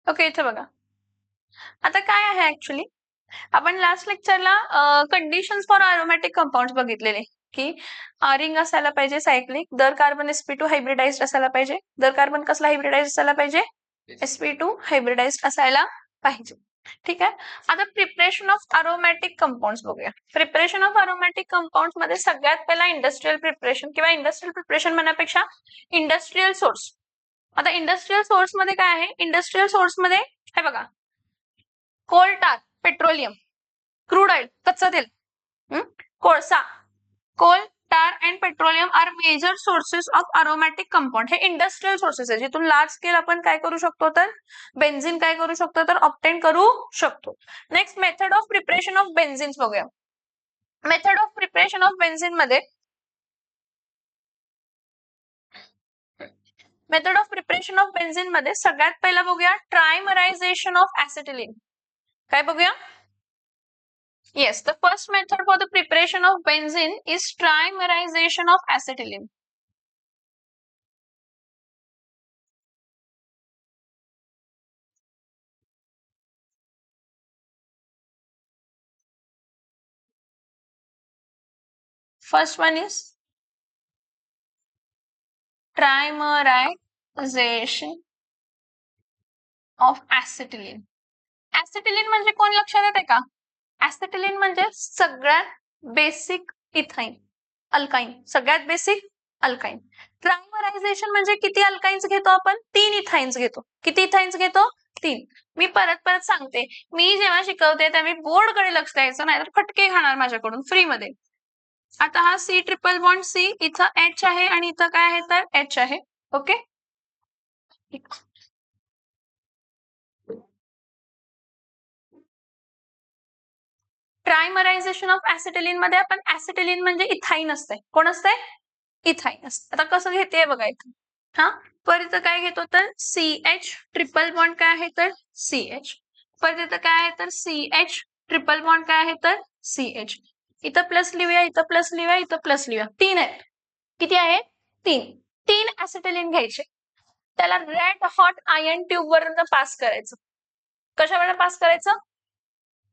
Okay, इथे बघा. आता काय आहे ऍक्च्युली, आपण लास्ट लेक्चरला कंडिशन्स फॉर अरोमॅटिक कंपाऊंड्स बघितलेले की रिंग असायला पाहिजे सायक्लिक, दर कार्बन sp2 हायब्रिडाइज्ड असायला पाहिजे. दर कार्बन कसला हायब्रिडाइज्ड असायला पाहिजे? sp2 हायब्रिडाइज्ड असायला पाहिजे. ठीक आहे. आता प्रिपरेशन ऑफ अरोमॅटिक कंपाऊंड्स बघूया. प्रिपरेशन ऑफ अरोमॅटिक कंपाऊंड्स मध्ये सगळ्यात पहिला इंडस्ट्रियल प्रिपरेशन किंवा इंडस्ट्रियल प्रिपरेशन म्हणण्यापेक्षा इंडस्ट्रियल सोर्स. आता इंडस्ट्रियल सोर्स मध्ये काय आहे? इंडस्ट्रियल सोर्स मध्ये हे बघा, कोल टार, पेट्रोलियम, क्रूड ऑइल कच्चं तेल, कोळसा, coal tar and petroleum are major sources of aromatic compound. हे इंडस्ट्रियल सोर्सेस आहे जिथून लार्ज स्केल आपण काय करू शकतो तर बेन्झिन काय करू शकतो तर ऑब्टेन करू शकतो. Next method of preparation of benzenes बघूया. Method of preparation of benzene मध्ये method of preparation of benzene मध्ये सगळ्यात पहिला बघूया ट्रायमरायझेशन ऑफ ऍसिटिलीन. काय बघूया? Yes, the first method for the preparation of benzene is trimerization of acetylene. First one is trimerization of acetylene. Acetylene म्हणजे कोण लक्षात येते का? Acetylene म्हणजे सगळ्यात बेसिक इथाइन अल्काइन, सगळ्यात बेसिक अल्काइन. ट्रायमरायझेशन म्हणजे किती अल्काइन्स घेतो आपण? 3 इथाइन्स घेतो. किती इथाइन्स घेतो? 3. मी परत सांगते, मी जेव्हा शिकवते तेव्हा मी बोर्डकडे लक्ष द्यायचं नाही तर फटके खाणार माझ्याकडून फ्री मध्ये. आता हा C ट्रिपल बॉन्ड C, इथं H आहे आणि इथं काय आहे तर H आहे. ओके. ट्रायमरायझेशन ऑफ ऍसिटिलीन मध्ये आपण ऍसिटिलीन म्हणजे इथाइन असते. कोण असते? इथाइन असते. आता कसं घेते बघा इथं. हा, परत इथं काय घेतो तर CH ट्रिपल बॉन्ड काय आहे तर CH. परत इथं काय आहे तर CH ट्रिपल बॉन्ड काय आहे तर CH. इथं प्लस लिहूया, इथं प्लस लिहूया, इथं प्लस लिहूया. 3 आहेत. किती आहे? 3 ऍसिटिलीन घ्यायचे. त्याला रेड हॉट आयर्न ट्यूब वरून पास करायचं. कशावरनं पास करायचं?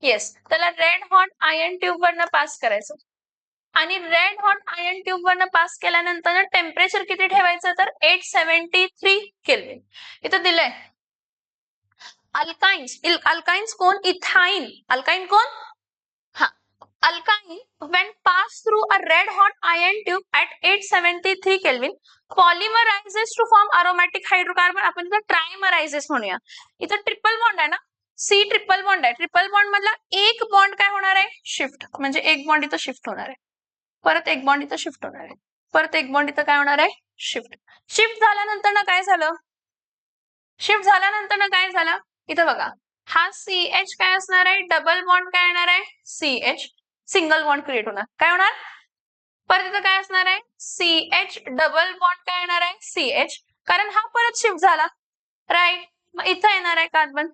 येस, त्याला रेड हॉट आयर्न ट्यूब वरनं पास करायचं. आणि रेड हॉट आयर्न ट्यूब वरनं पास केल्यानंतर टेम्परेचर किती ठेवायचं तर 873 केल्विन. इथं दिलंय अल्काइन्स. अल्काइन्स कोण? इथाइन. अल्काइन कोण? हा, alkyne when passed through a red hot iron tube at 873 Kelvin polymerizes to form aromatic hydrocarbon. आपण इथं ट्रायमरायझेस म्हणूया. इथं ट्रिपल बॉन्ड आहे ना, C ट्रिपल बॉन्ड आहे. ट्रिपल बॉन्ड मधला एक बॉन्ड काय होणार आहे? शिफ्ट. म्हणजे एक बॉन्ड इथं शिफ्ट होणार आहे, परत एक बॉन्ड इथं शिफ्ट होणार आहे, परत एक बॉन्ड इथं काय होणार आहे? शिफ्ट. शिफ्ट झाल्यानंतर ना काय झालं? शिफ्ट झाल्यानंतर ना काय झालं? इथं बघा, हा CH काय असणार आहे? डबल बॉन्ड काय येणार आहे? CH. सिंगल बॉन्ड क्रिएट होणार. काय होणार? परत इथं काय असणार आहे? CH डबल बॉन्ड काय येणार आहे? CH. कारण हा परत शिफ्ट झाला, राईट. मग इथं येणार आहे कार्बन.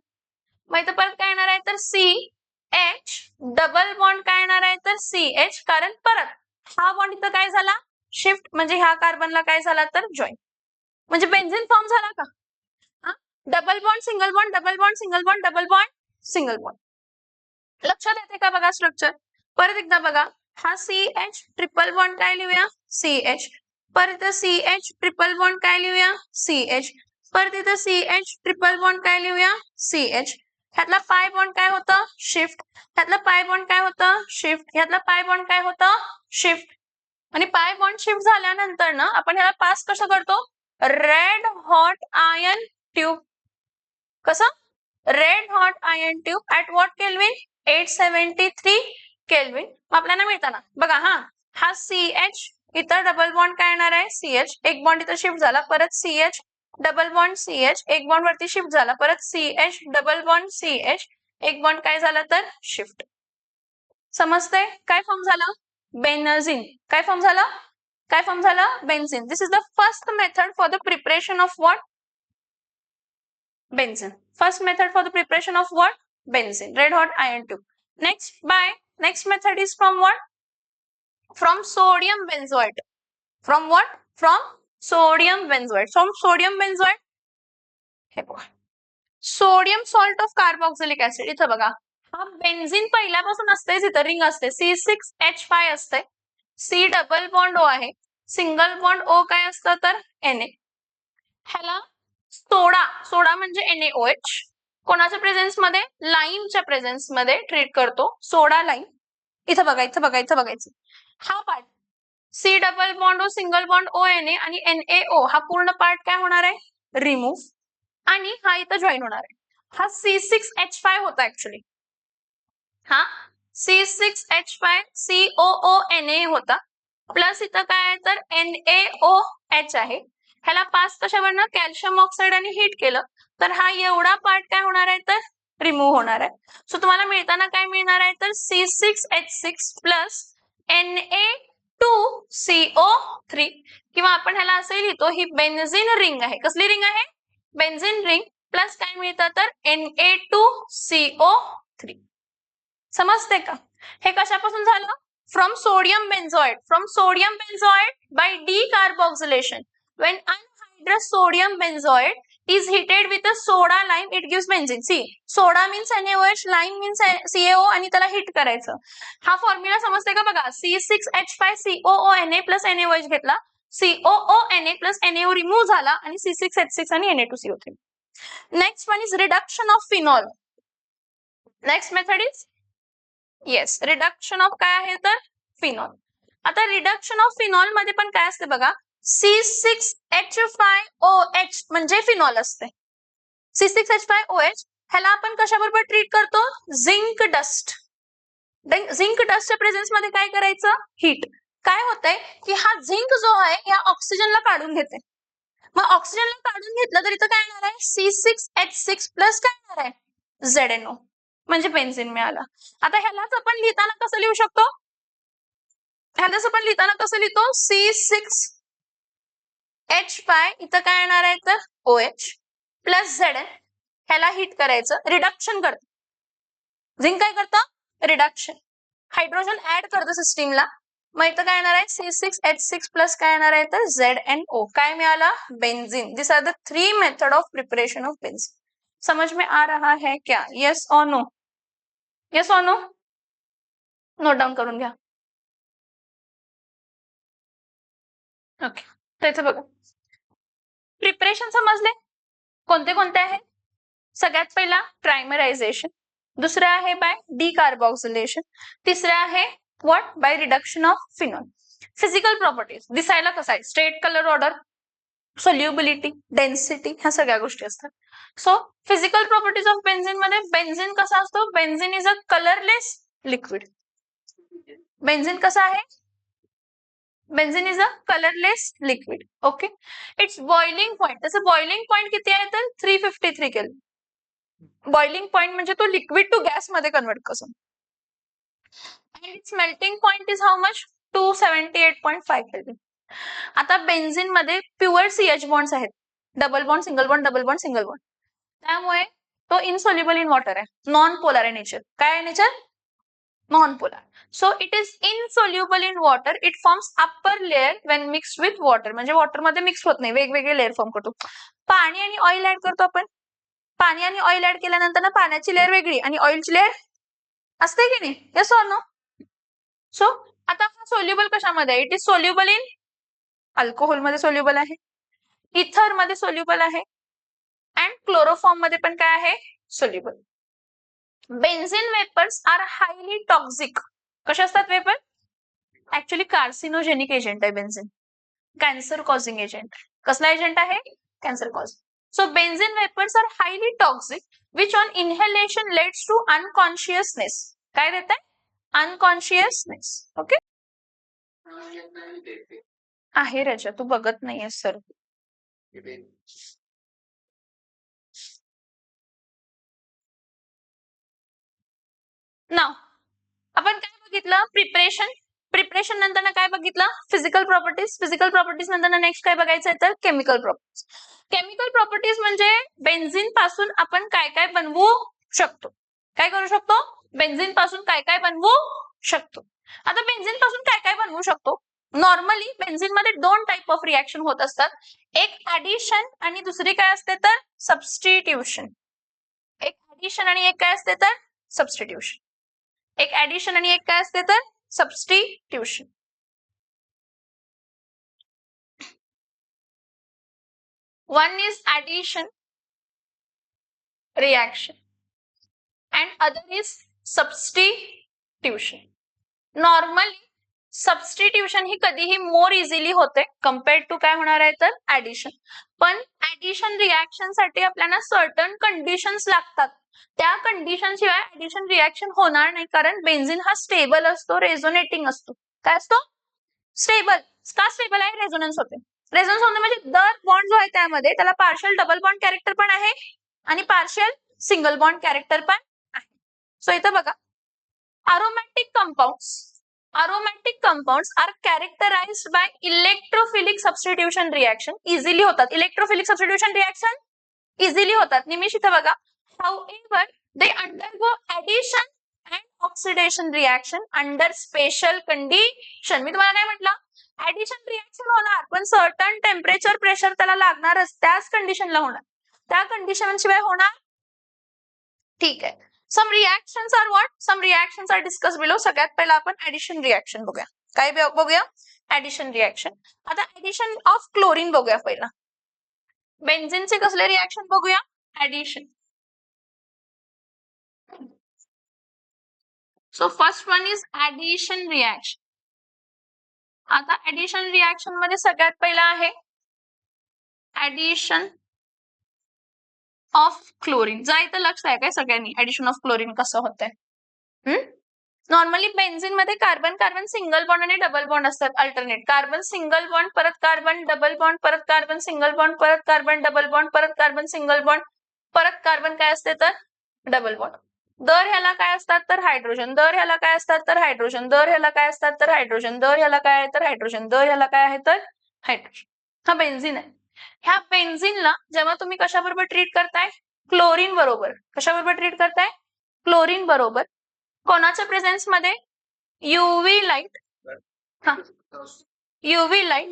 मग इथं परत काय येणार आहे तर CH डबल बॉन्ड काय येणार आहे तर CH. कारण परत हा बॉन्ड इथं काय झाला? शिफ्ट. म्हणजे ह्या कार्बनला काय झाला तर जॉईन. म्हणजे बेन्झीन फॉर्म झाला का? Double bond single bond, double bond single bond, double bond single bond. लक्षात येते का बघा स्ट्रक्चर? परत एकदा बघा, हा CH ट्रिपल बॉन्ड काय लिहूया? CH. परत CH ट्रिपल बॉन्ड काय लिहूया? CH. परत इथं CH ट्रिपल बॉन्ड काय लिहूया? CH. ह्यातला पाय बॉन्ड काय होतं? शिफ्ट. ह्यातला पाय बॉन्ड काय होतं? शिफ्ट. ह्यातला पाय बॉन्ड काय होतं? शिफ्ट. आणि पाय बॉन्ड शिफ्ट झाल्यानंतर ना आपण ह्याला पास कसं करतो? Red hot iron tube. कसं? Red hot iron tube at what kelvin? 873 kelvin. आपल्याला मिळताना बघा, हा CH इथं डबल बॉन्ड काय येणार आहे? CH. एक बॉन्ड इथं शिफ्ट झाला, परत CH डबल बॉन्ड CH. एक बॉन्ड वरती शिफ्ट झाला, परत CH डबल बॉन्ड CH. एक बॉन्ड काय झाला तर शिफ्ट. समजतंय? काय फॉर्म झालं? बेन्झीन. काय फॉर्म झालं? काय फॉर्म झालं? Benzene. This is the first method for the preparation of what? Benzene. First method for the preparation of what? Benzene. Red hot iron tube. Next method is from what? From sodium benzoate. From what? From sodium benzoate. From sodium benzoate. हे बघा, sodium salt of carboxylic acid. इथं बघा, हा benzene पहिल्यापासून असते, इथं ring असते, C6H5 असते, C डबल बॉन्ड O आहे, सिंगल बॉन्ड O काय असतं तर Na. ह्याला सोडा म्हणजे NaOH कोणाच्या प्रेझेन्स मध्ये, लाईमच्या प्रेझेन्स मध्ये ट्रीट करतो, सोडा लाईम. इथं बघायचं हा part C double bond O single bond O Na आणि NaO हा पूर्ण पार्ट काय होणार आहे, रिमूव्ह, आणि हा इथं जॉईन होणार आहे. हा C6H5 होता ऍक्च्युली, हा C6H5COONA होता, प्लस इथं काय आहे तर NaOH आहे. ह्याला पास कशावरनं, कॅल्शियम ऑक्साईड आणि हीट केलं तर हा एवढा पार्ट काय होणार आहे तर रिमूव्ह होणार आहे. सो तुम्हाला मिळताना काय मिळणार आहे तर C6H6 प्लस Na2CO3, किंवा आपण ह्याला असे लिहितो, ही बेन्झीन रिंग आहे. कसली रिंग आहे, बेन्झीन रिंग, प्लस काय मिळतं तर Na2CO3. समजते का, हे कशापासून झालं, from sodium benzoate, by decarboxylation. When anhydrous sodium benzoate is heated with a soda lime, it gives benzene. See, soda means NaOH, lime means CaO, आणि त्याला हिट करायचं. हा फॉर्म्युला समजते का बघा, C6H5COONA प्लस NaOH घेतला, COONA प्लस NaO रिमूव्ह झाला आणि C6H6 आणि Na2CO3. Next one is reduction of phenol. Next method is yes, reduction of काय आहे तर फिनॉल. आता रिडक्शन ऑफ फिनॉल मध्ये पण काय असते बघा, C6H5OH म्हणजे फिनॉल असते. C6H5OH ह्याला आपण कशाबरोबर ट्रीट करतो, झिंक डस्ट. झिंक डस्टच्या प्रेझेन्स मध्ये काय करायचं, हीट. काय होतंय की हा झिंक जो आहे या ऑक्सिजनला काढून घेते, मग ऑक्सिजनला काढून घेतलं तर इथं काय येणार आहे, C6H6 प्लस काय येणार आहे, ZNO, म्हणजे बेन्झीन मिळाला. आता ह्यालाच आपण लिहिताना कसं लिहू शकतो, कसं लिहितो, C6H5 इथं काय येणार आहे तर OH प्लस ZN, ह्याला हिट करायचं, रिडक्शन करतं. झिंक काय करतं, रिडक्शन, हायड्रोजन ऍड करतं सिस्टीमला, मग इथं काय येणार आहे C6H6 प्लस काय येणार आहे तर ZNO, काय मिळाला, benzene. This are the 3 method of preparation of benzene. समझ में आ रहा है क्या, येस और नो, येस और नो, नोट डाऊन करून घ्या. ओके, तर इथे बघा, प्रिपरेशन समजले कोणते कोणते आहे. सगळ्यात पहिला प्रायमरायझेशन, दुसरा आहे बाय डिकार्बोक्सिलेशन, तिसरा आहे what, by reduction of phenol. Physical properties, दिसायला कसा आहे, straight colour order, solubility, density, ह्या सगळ्या गोष्टी असतात. So physical properties of benzene मध्ये, बेन्झीन कसा असतो, benzene is a colourless liquid. Benzene कसा आहे, benzene is a colourless liquid. Okay, it's boiling point, त्याचं बॉइलिंग पॉइंट किती आहे तर 353 केल्विन. बॉइलिंग पॉइंट म्हणजे तो लिक्विड टू गॅस मध्ये कन्वर्ट कसं. आणि it's melting point is how much, 278.5 kelvin. आता बेन्झीन मध्ये प्युअर CH बॉन्ड्स आहेत, double bond single bond double bond single bond, त्यामुळे तो इनसोल्युबल इन वॉटर आहे, नॉन पोलर आहे नेचर. काय आहे nature, non polar. So it is insoluble in water, it forms upper layer when mixed with water, म्हणजे water मध्ये mix होत नाही, वेगवेगळे लेअर फॉर्म करतो. पाणी आणि ऑइल ऍड करतो आपण, पाणी आणि ऑइल ऍड केल्यानंतर ना पाण्याची लेअर वेगळी आणि ऑइलची लेअर असते की नाही, येस ऑर नो. सो आता हा सोल्युबल कशामध्ये, it is soluble in alcohol मध्ये सोल्युबल आहे, इथर मध्ये सोल्युबल आहे, अँड क्लोरोफॉर्म मध्ये पण काय आहे, soluble. Benzene vapours are highly toxic. कसे असतात वेपर, ऍक्च्युली कार्सिनोजेनिक एजंट आहे बेन्झीन, कॅन्सर कॉझिंग एजंट. कसला एजंट आहे, cancer causing. So benzene vapors are highly toxic, which on inhalation leads to unconsciousness. काय देत आहे, अनकॉन्शियसनेस. ओके, आहे रजा, तू बघत नाहीयेस सर. नाव आपण काय बघितलं, प्रिपरेशन नंतर काय बघितलं, फिजिकल प्रॉपर्टीज नंतर नेक्स्ट काय बघायचं तर केमिकल प्रॉपर्टीज. केमिकल प्रॉपर्टीज म्हणजे बेन्झीन पासून आपण काय काय बनवू शकतो, काय करू शकतो, बेन्झीन पासून काय काय बनवू शकतो. आता बेन्झीन पासून काय काय बनवू शकतो, नॉर्मली बेन्झीन मध्ये 2 टाइप ऑफ रिएक्शन होत असतात, एक ऍडिशन आणि दुसरी काय असते तर सबस्टिट्यूशन. ऍडिशन आणि एक काय असते तर सबस्टिट्यूशन. एक ऍडिशन आणि एक काय असते तर substitution. One is addition reaction and other is substitution. Normally substitution ही कधीही मोर इझिली होते कम्पेअर्ड टू काय होणार आहे तर ऍडिशन. पण ऍडिशन रिॲक्शन साठी आपल्याला सर्टन कंडिशन्स लागतात. त्या कंडिशन शिवाय ऍडिशन रिॲक्शन होणार नाही, कारण बेन्झिन हा स्टेबल असतो, रेझोनेटिंग असतो. काय असतो? स्टेबल. का स्टेबल आहे? रेझोनन्स होते. रेझोनन्स होणे म्हणजे दर बॉन्ड जो आहे त्यामध्ये त्याला पार्शियल डबल बॉन्ड कॅरेक्टर पण आहे आणि पार्शियल सिंगल बॉन्ड कॅरेक्टर पण आहे. सो इथं बघा, aromatic compounds are characterized by electrophilic substitution reaction. Easily होतात. electrophilic substitution reaction easily होतात. निमिष इथं बघा, however they undergo addition and oxidation reaction under special condition. मी तुम्हाला काय म्हटलं? ऍडिशन रिएक्शन होणार पण सर्टन टेम्परेचर प्रेशर त्याला लागणारच, त्याच कंडिशनला होणार. त्या कंडिशन शिवाय होणार. ठीक आहे. Some reactions are what? Some reactions are discussed below. सगळ्यात पहिला आपण ऍडिशन रिएक्शन बघूया. काय बघूया? Addition reaction. आता ऍडिशन ऑफ क्लोरीन बघूया पहिला. बेन्झिनचे कसले रिएक्शन बघूया? Addition. So first one is addition reaction. आता ऍडिशन रिएक्शन मध्ये सगळ्यात पहिला आहे ऍडिशन ऑफ क्लोरीन. जा इथं लक्ष आहे काय सगळ्यांनी ऍडिशन ऑफ क्लोरीन कसं होतंय? नॉर्मली बेन्झिन मध्ये कार्बन कार्बन सिंगल बॉन्ड आणि डबल बॉन्ड असतात अल्टरनेट. कार्बन सिंगल बॉन्ड परत कार्बन डबल बॉन्ड परत कार्बन सिंगल बॉन्ड परत कार्बन डबल बॉन्ड परत कार्बन सिंगल बॉन्ड परत कार्बन काय असते तर डबल बॉन्ड. दर ह्याला काय असतात तर हायड्रोजन, दर ह्याला काय असतात तर हायड्रोजन, दर ह्याला काय असतात तर हायड्रोजन, दर ह्याला काय आहे तर हायड्रोजन, दर ह्याला काय आहे तर हायड्रोजन. हा बेन्झिन आहे. ह्या बेन्झिनला जेव्हा तुम्ही कशाबरोबर ट्रीट करताय? क्लोरीन बरोबर. कशाबरोबर ट्रीट करताय? क्लोरीन बरोबर. कोणाच्या प्रेझेन्स मध्ये? UV light. हा, युव्ही लाईट.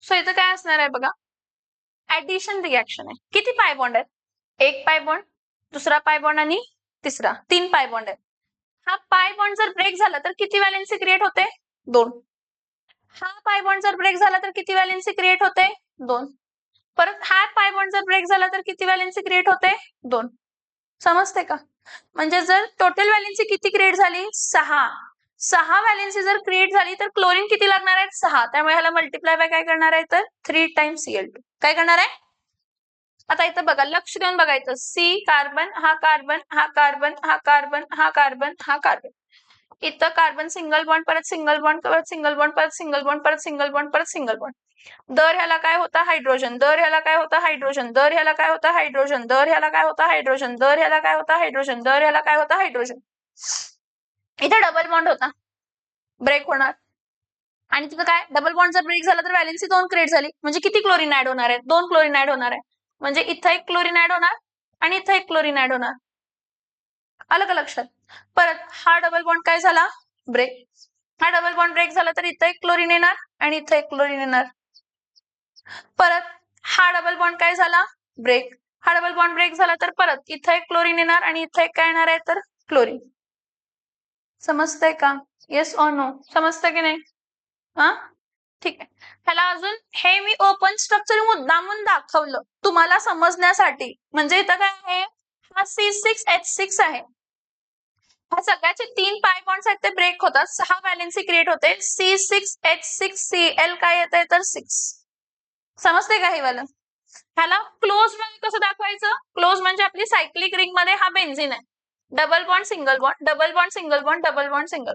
सो इथं काय असणार आहे बघा, ऍडिशन रिएक्शन आहे. किती पाय बॉन्ड आहेत? एक पाय बॉन्ड, दुसरा पाय बॉन्ड आणि तिसरा, 3 पाय बॉन्ड आहेत. हा पाय बॉन्ड जर ब्रेक झाला तर किती व्हॅलेन्सी क्रिएट होते? 2. हा पाय बॉन्ड जर ब्रेक झाला तर किती व्हॅलेन्सी क्रिएट होते? 2. परत हा पाय बॉन्ड जर ब्रेक झाला तर किती व्हॅलेन्सी क्रिएट होते? 2. समजते का? म्हणजे जर टोटल व्हॅलेन्सी किती क्रिएट झाली? 6. 6 व्हॅलेन्सी जर क्रिएट झाली तर क्लोरीन किती लागणार आहेत? 6. त्यामुळे ह्याला मल्टिप्लाय बाय काय करणार आहे तर 3 टाइम्स Cl2. काय करणार आहे? आता इथं बघा, लक्ष देऊन बघायचं. सी कार्बन, हा कार्बन, हा कार्बन, हा कार्बन, हा कार्बन, हा कार्बन. इथं कार्बन सिंगल बॉन्ड परत सिंगल बॉन्ड परत सिंगल बॉन्ड परत सिंगल बॉन्ड परत सिंगल बॉन्ड परत सिंगल बॉन्ड. दर ह्याला काय होता? हायड्रोजन, दर ह्याला काय होता? हायड्रोजन, दर ह्याला काय होता? हायड्रोजन, दर ह्याला काय होता? हायड्रोजन, दर ह्याला काय होता? हायड्रोजन, दर ह्याला काय होता? हायड्रोजन. इथे डबल बॉन्ड होता, ब्रेक होणार. आणि तिथं काय, डबल बॉन्ड जर ब्रेक झाला तर व्हॅलेन्सी 2 क्रिएट झाली. म्हणजे किती क्लोरीन ऍड होणार आहे? 2 क्लोरीन ऍड होणार आहे. म्हणजे इथं एक क्लोरीन ऍड होणार आणि इथं एक क्लोरीन ऍड होणार. आलं का लक्षात? परत हा डबल बॉन्ड काय झाला? ब्रेक. हा डबल बॉन्ड ब्रेक झाला तर इथं एक क्लोरीन येणार आणि इथं एक क्लोरीन येणार. परत हा डबल बॉन्ड काय झाला? ब्रेक. हा डबल बॉन्ड ब्रेक झाला तर परत इथं एक क्लोरीन येणार आणि इथं एक काय येणार आहे तर क्लोरीन. समजतंय का? Yes or no? समजतंय की नाही? हा, ठीक आहे. ह्याला अजून हे मी ओपन स्ट्रक्चर मुद्दामून दाखवलं तुम्हाला समजण्यासाठी. म्हणजे इथं काय आहे? हा C6H6 आहे. ह्या सगळ्याचे 3 पाय बॉन्ड्स आहेत ते ब्रेक होतात, 6 व्हॅलेन्सी क्रिएट होते. C6H6Cl काय येते तर 6. समजते का हे वाला? ह्याला क्लोज मध्ये कसं दाखवायचं? क्लोज म्हणजे आपली सायक्लिक रिंग मध्ये हा बेन्झिन आहे. Double bond single bond, double bond single bond, double bond single.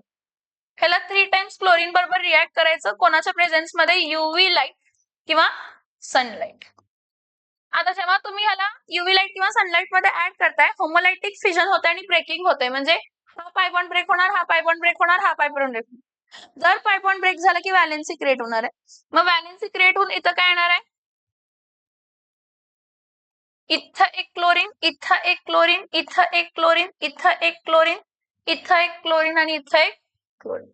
ह्याला 3 टाइम्स क्लोरीन बरोबर रिॲक्ट करायचं. कोणाच्या प्रेझेन्स मध्ये? युव्ही लाईट किंवा सनलाईट. आता जेव्हा तुम्ही ह्याला युव्ही लाईट किंवा सनलाईट मध्ये ऍड करताय, होमोलायटिक फिजन होते आणि ब्रेकिंग होते. म्हणजे हा पाय बॉन्ड ब्रेक होणार, हा पाय बॉन्ड ब्रेक होणार, हा पाय बॉन्ड ब्रेक होणार. जर पाय बॉन्ड ब्रेक झाला की व्हॅलेन्सी क्रिएट होणार आहे. मग व्हॅलेन्सी क्रिएट होऊन इथं काय येणार आहे? इथं एक क्लोरीन, इथं एक क्लोरीन, इथं एक क्लोरीन, इथं एक क्लोरीन, इथं एक क्लोरीन आणि इथं एक क्लोरीन.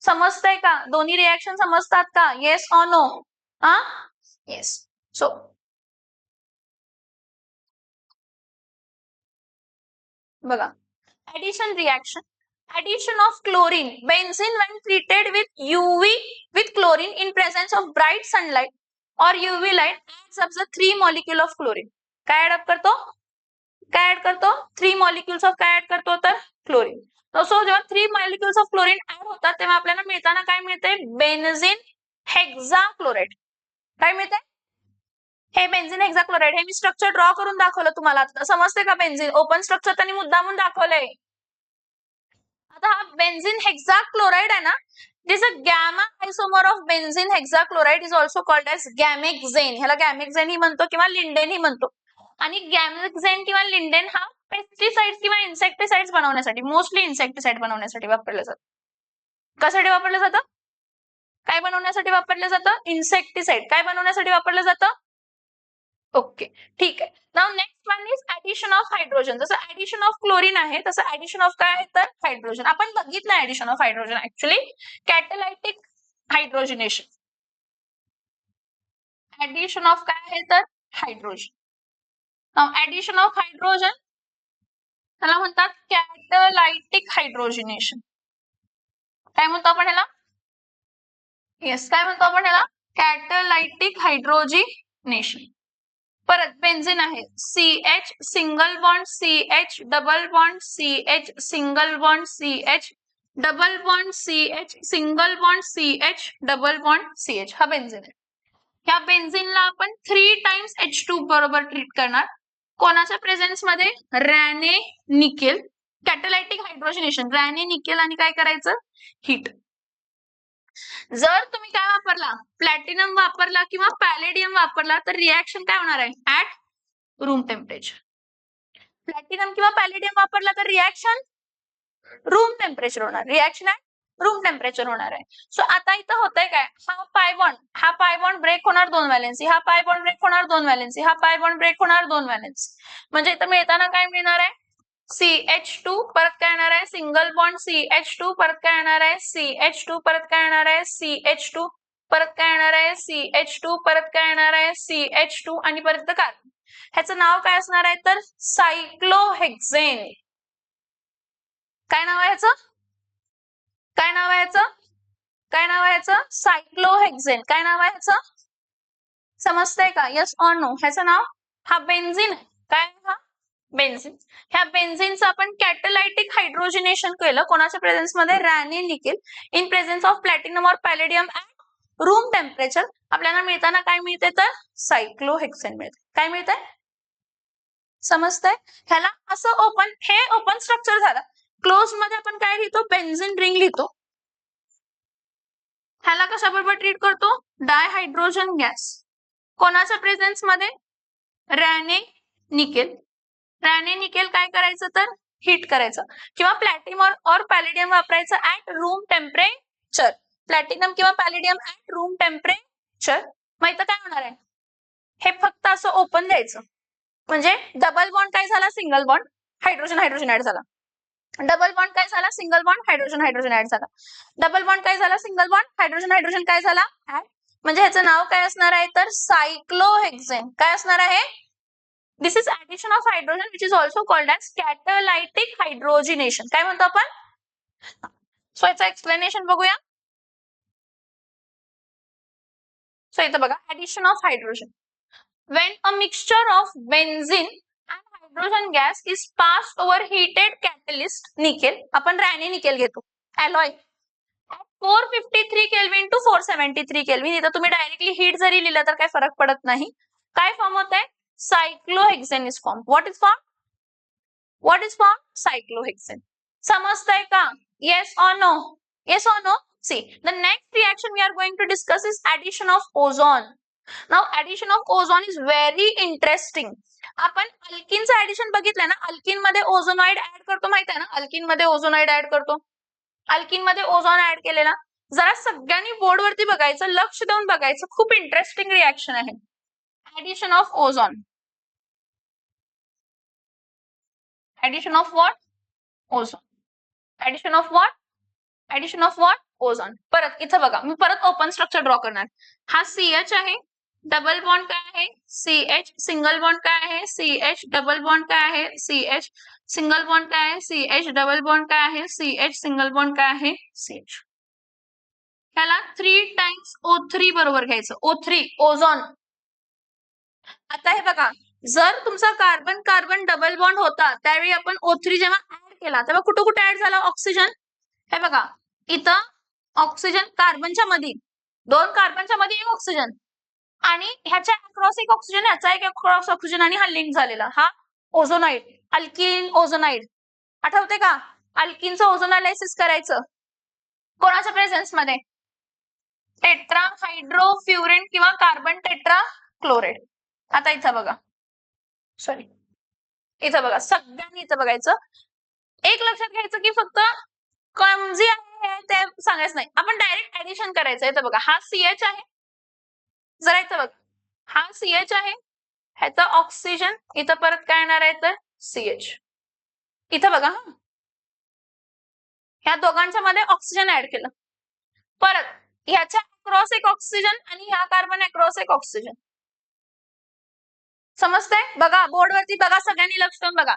समजतंय का? दोन्ही रिएक्शन समजतात का? Yes or no? Yes. So बघा, addition reaction. Addition of chlorine, benzene when treated with UV with chlorine in presence of bright sunlight or UV light adds up the 3 molecule of chlorine. काय add up करतो? काय add करतो? 3 molecules of काय add करतो तर chlorine. So जेव्हा 3 molecules of chlorine add होतात तेव्हा आपल्याला मिळताना काय मिळते? Benzene hexachloride. काय मिळते? हे बेन्झीन हेक्साक्लोराइड. हे मी स्ट्रक्चर ड्रॉ करून दाखवलं तुम्हाला. समजते का बेन्झीन? ओपन स्ट्रक्चर त्यांनी मुद्दामून दाखवलंय. आता हा बेन्झीन हेक्साक्लोराइड आहे ना, this a gamma isomer of benzene hexachloride is also called as gammexane. ह्याला गॅमेक्झेन ही म्हणतो किंवा लिंडेन ही म्हणतो. आणि गॅमेक्झेन किंवा लिंडेन हा पेस्टिसाइड्स किंवा इन्सेक्टिसाइड्स बनवण्यासाठी, मोस्टली इन्सेक्टिसाइड बनवण्यासाठी वापरलं जातं. कशासाठी वापरलं जातं? काय बनवण्यासाठी वापरलं जातं? इन्सेक्टिसाइड. काय बनवण्यासाठी वापरलं जातं? ओके, ठीक आहे. Now next one is addition of hydrogen. जसं ऍडिशन ऑफ क्लोरीन आहे तसं ऍडिशन ऑफ काय आहे तर हायड्रोजन. आपण बघितलं addition of hydrogen actually catalytic hydrogenation. Addition of काय आहे तर hydrogen. Now addition of hydrogen त्याला म्हणतात कॅटलायटिक हायड्रोजनेशन. काय म्हणतो आपण ह्याला? येस, काय म्हणतो आपण ह्याला? कॅटलायटिक हायड्रोजनेशन. परत बेन्झीन आहे CH single bond CH double bond CH single bond CH double bond CH single bond CH double bond CH. हा बेन्झीन आहे. ह्या बेन्झीनला आपण 3 टाइम्स H2 बरोबर ट्रीट करणार. कोणाच्या प्रेझेन्स मध्ये? Raney nickel. कॅटलायटिक हायड्रोजनेशन, रॅने निकेल आणि काय करायचं? हीट. जर तुम्ही काय वापरला? प्लॅटिनम वापरला किंवा पॅलेडियम वापरला तर रिएक्शन काय होणार आहे? At room temperature. प्लॅटिनम किंवा पॅलेडियम वापरला तर रिएक्शन रूम टेम्परेचर होणार. रिएक्शन ऍट रूम टेम्परेचर होणार आहे. सो आता इथं होतंय काय? हा पाय बॉन्ड ब्रेक होणार 2 व्हॅलेन्सी, हा पाय बॉन्ड ब्रेक होणार 2 व्हॅलेन्सी, हा पाय बॉन्ड ब्रेक होणार 2 व्हॅलेन्सी. म्हणजे इथं मिळताना काय मिळणार आहे? CH2 परत काय येणार आहे? सिंगल बॉन्ड CH2 परत काय येणार आहे? CH2 परत काय येणार आहे? CH2 परत काय येणार आहे? CH2 परत काय येणार आहे? CH2 आणि परत कार्बन. ह्याचं नाव काय असणार आहे तर सायक्लोहेक्सेन. काय नाव आहे ह्याचं? काय नाव आहे ह्याचं? काय नाव आहे ह्याचं? सायक्लोहेक्सेन. काय नाव आहे ह्याचं? समजतंय का? Yes or no? ह्याचं नाव? हा बेन्झीन आहे. काय हा? बेन्झीन. ह्या बेन्झीनचं आपण कॅटलायटिक हायड्रोजनेशन केलं. कोणाच्या प्रेझेन्स मध्ये? Raney nickel in presence of platinum और पॅलेडियम ऍट रूम टेम्परेचर. आपल्याला मिळताना काय मिळते तर सायक्लोहेक्सेन मिळते. काय मिळतंय? समजतंय? ह्याला असं ओपन, हे ओपन स्ट्रक्चर झालं. क्लोज मध्ये आपण काय लिहितो? बेन्झीन रिंग लिहितो. ह्याला कशाबरोबर ट्रीट करतो? डायहायड्रोजन गॅस. कोणाच्या प्रेझेन्स मध्ये? Raney nickel. रॅने निकेल काय करायचं तर हीट करायचं किंवा प्लॅटिनम और पॅलेडियम वापरायचं ऍट रूम टेम्परेचर. प्लॅटिनम किंवा पॅलेडियम ऍट रूम टेम्परेचर. मग इथं काय होणार आहे? हे फक्त असं ओपन द्यायचं. म्हणजे डबल बॉन्ड काय झाला? Single bond. Hydrogen hydrogen add झाला. डबल बॉन्ड काय झाला? Single bond. Hydrogen hydrogen add झाला. डबल बॉन्ड काय झाला? Single bond. हायड्रोजन हायड्रोजन काय झाला? ऍड. म्हणजे ह्याचं नाव काय असणार आहे तर सायक्लोहेक्सेन. काय असणार आहे? This is addition of hydrogen which is also called as catalytic hydrogenation. काय म्हणतो आपण? सो याचं एक्सप्लेनेशन बघूया. सो इथं बघा, addition of hydrogen. When a mixture of benzene and hydrogen gas is passed over heated catalyst nickel, आपण Raney nickel घेतो, alloy at 453 kelvin to 473 kelvin. इथं तुम्ही डायरेक्टली हीट जरी लिहिलं तर काय फरक पडत नाही. काय फॉर्म होत आहे? Cyclohexane is form. What is form? What is formed? Cyclohexane. समजतंय का? Yes or no? Yes or no? See, the next reaction we are going to discuss is addition of ozone. Now, addition of ozone is very interesting. आपण अल्किनचं addition बघितलंय ना? Alkene मध्ये ओझोनॉइड add करतो, माहित आहे ना? अल्किन मध्ये ओझोनॉइड ऍड करतो. अल्किन मध्ये ओझोन ऍड केलेला. जरा सगळ्यांनी बोर्डवरती बघायचं, लक्ष देऊन बघायचं. खूप इंटरेस्टिंग रिएक्शन आहे. Addition of ozone. Addition of what? Ozone. Addition of what? Addition of what? Ozone. परत इथं बघा, मी परत ओपन स्ट्रक्चर ड्रॉ करणार. हा CH आहे, डबल बॉन्ड काय आहे CH, सिंगल बॉन्ड काय आहे CH, डबल बॉन्ड काय आहे CH, सिंगल बॉन्ड काय आहे CH, डबल बॉन्ड काय आहे CH, सिंगल बॉन्ड काय आहे CH. ह्याला 3 टाइम्स O3 बरोबर घ्यायचं. O3 ozone. आता हे बघा, जर तुमचा कार्बन कार्बन डबल बॉन्ड होता त्यावेळी आपण O3 जेव्हा ऍड केला तेव्हा कुठे कुठे ऍड झाला ऑक्सिजन. हे बघा, इथं ऑक्सिजन कार्बनच्या मध्ये, 2 कार्बनच्या मध्ये एक ऑक्सिजन आणि ह्याच्या अक्रॉस एक ऑक्सिजन, ह्याचा एक अक्रॉस ऑक्सिजन आणि हा लिंक झालेला, हा ओझोनाइड, अल्किन ओझोनाइड. आठवते का? अल्किनचं ओझोनालायसिस करायचं कोणाच्या प्रेझेन्स मध्ये? टेट्रा हायड्रोफ्युरेन किंवा कार्बन टेट्रा क्लोराइड. आता इथं बघा, सॉरी इथं बघा, सगळ्यांनी इथं बघायचं. एक लक्षात घ्यायचं की फक्त कमजी आहे ते सांगायचं नाही, आपण डायरेक्ट ऍडिशन करायचं. इथं बघा, हा CH आहे, जरा इथं बघ, हा CH आहे, ह्याचा ऑक्सिजन, इथं परत काय येणार आहे तर CH. इथं बघा, ह्या दोघांच्या मध्ये ऑक्सिजन ऍड केलं, परत ह्याच्या अक्रॉस एक ऑक्सिजन आणि ह्या कार्बन अक्रॉस एक ऑक्सिजन. समजतंय? बघा बोर्डवरती बघा, सगळ्यांनी लक्ष देऊन बघा.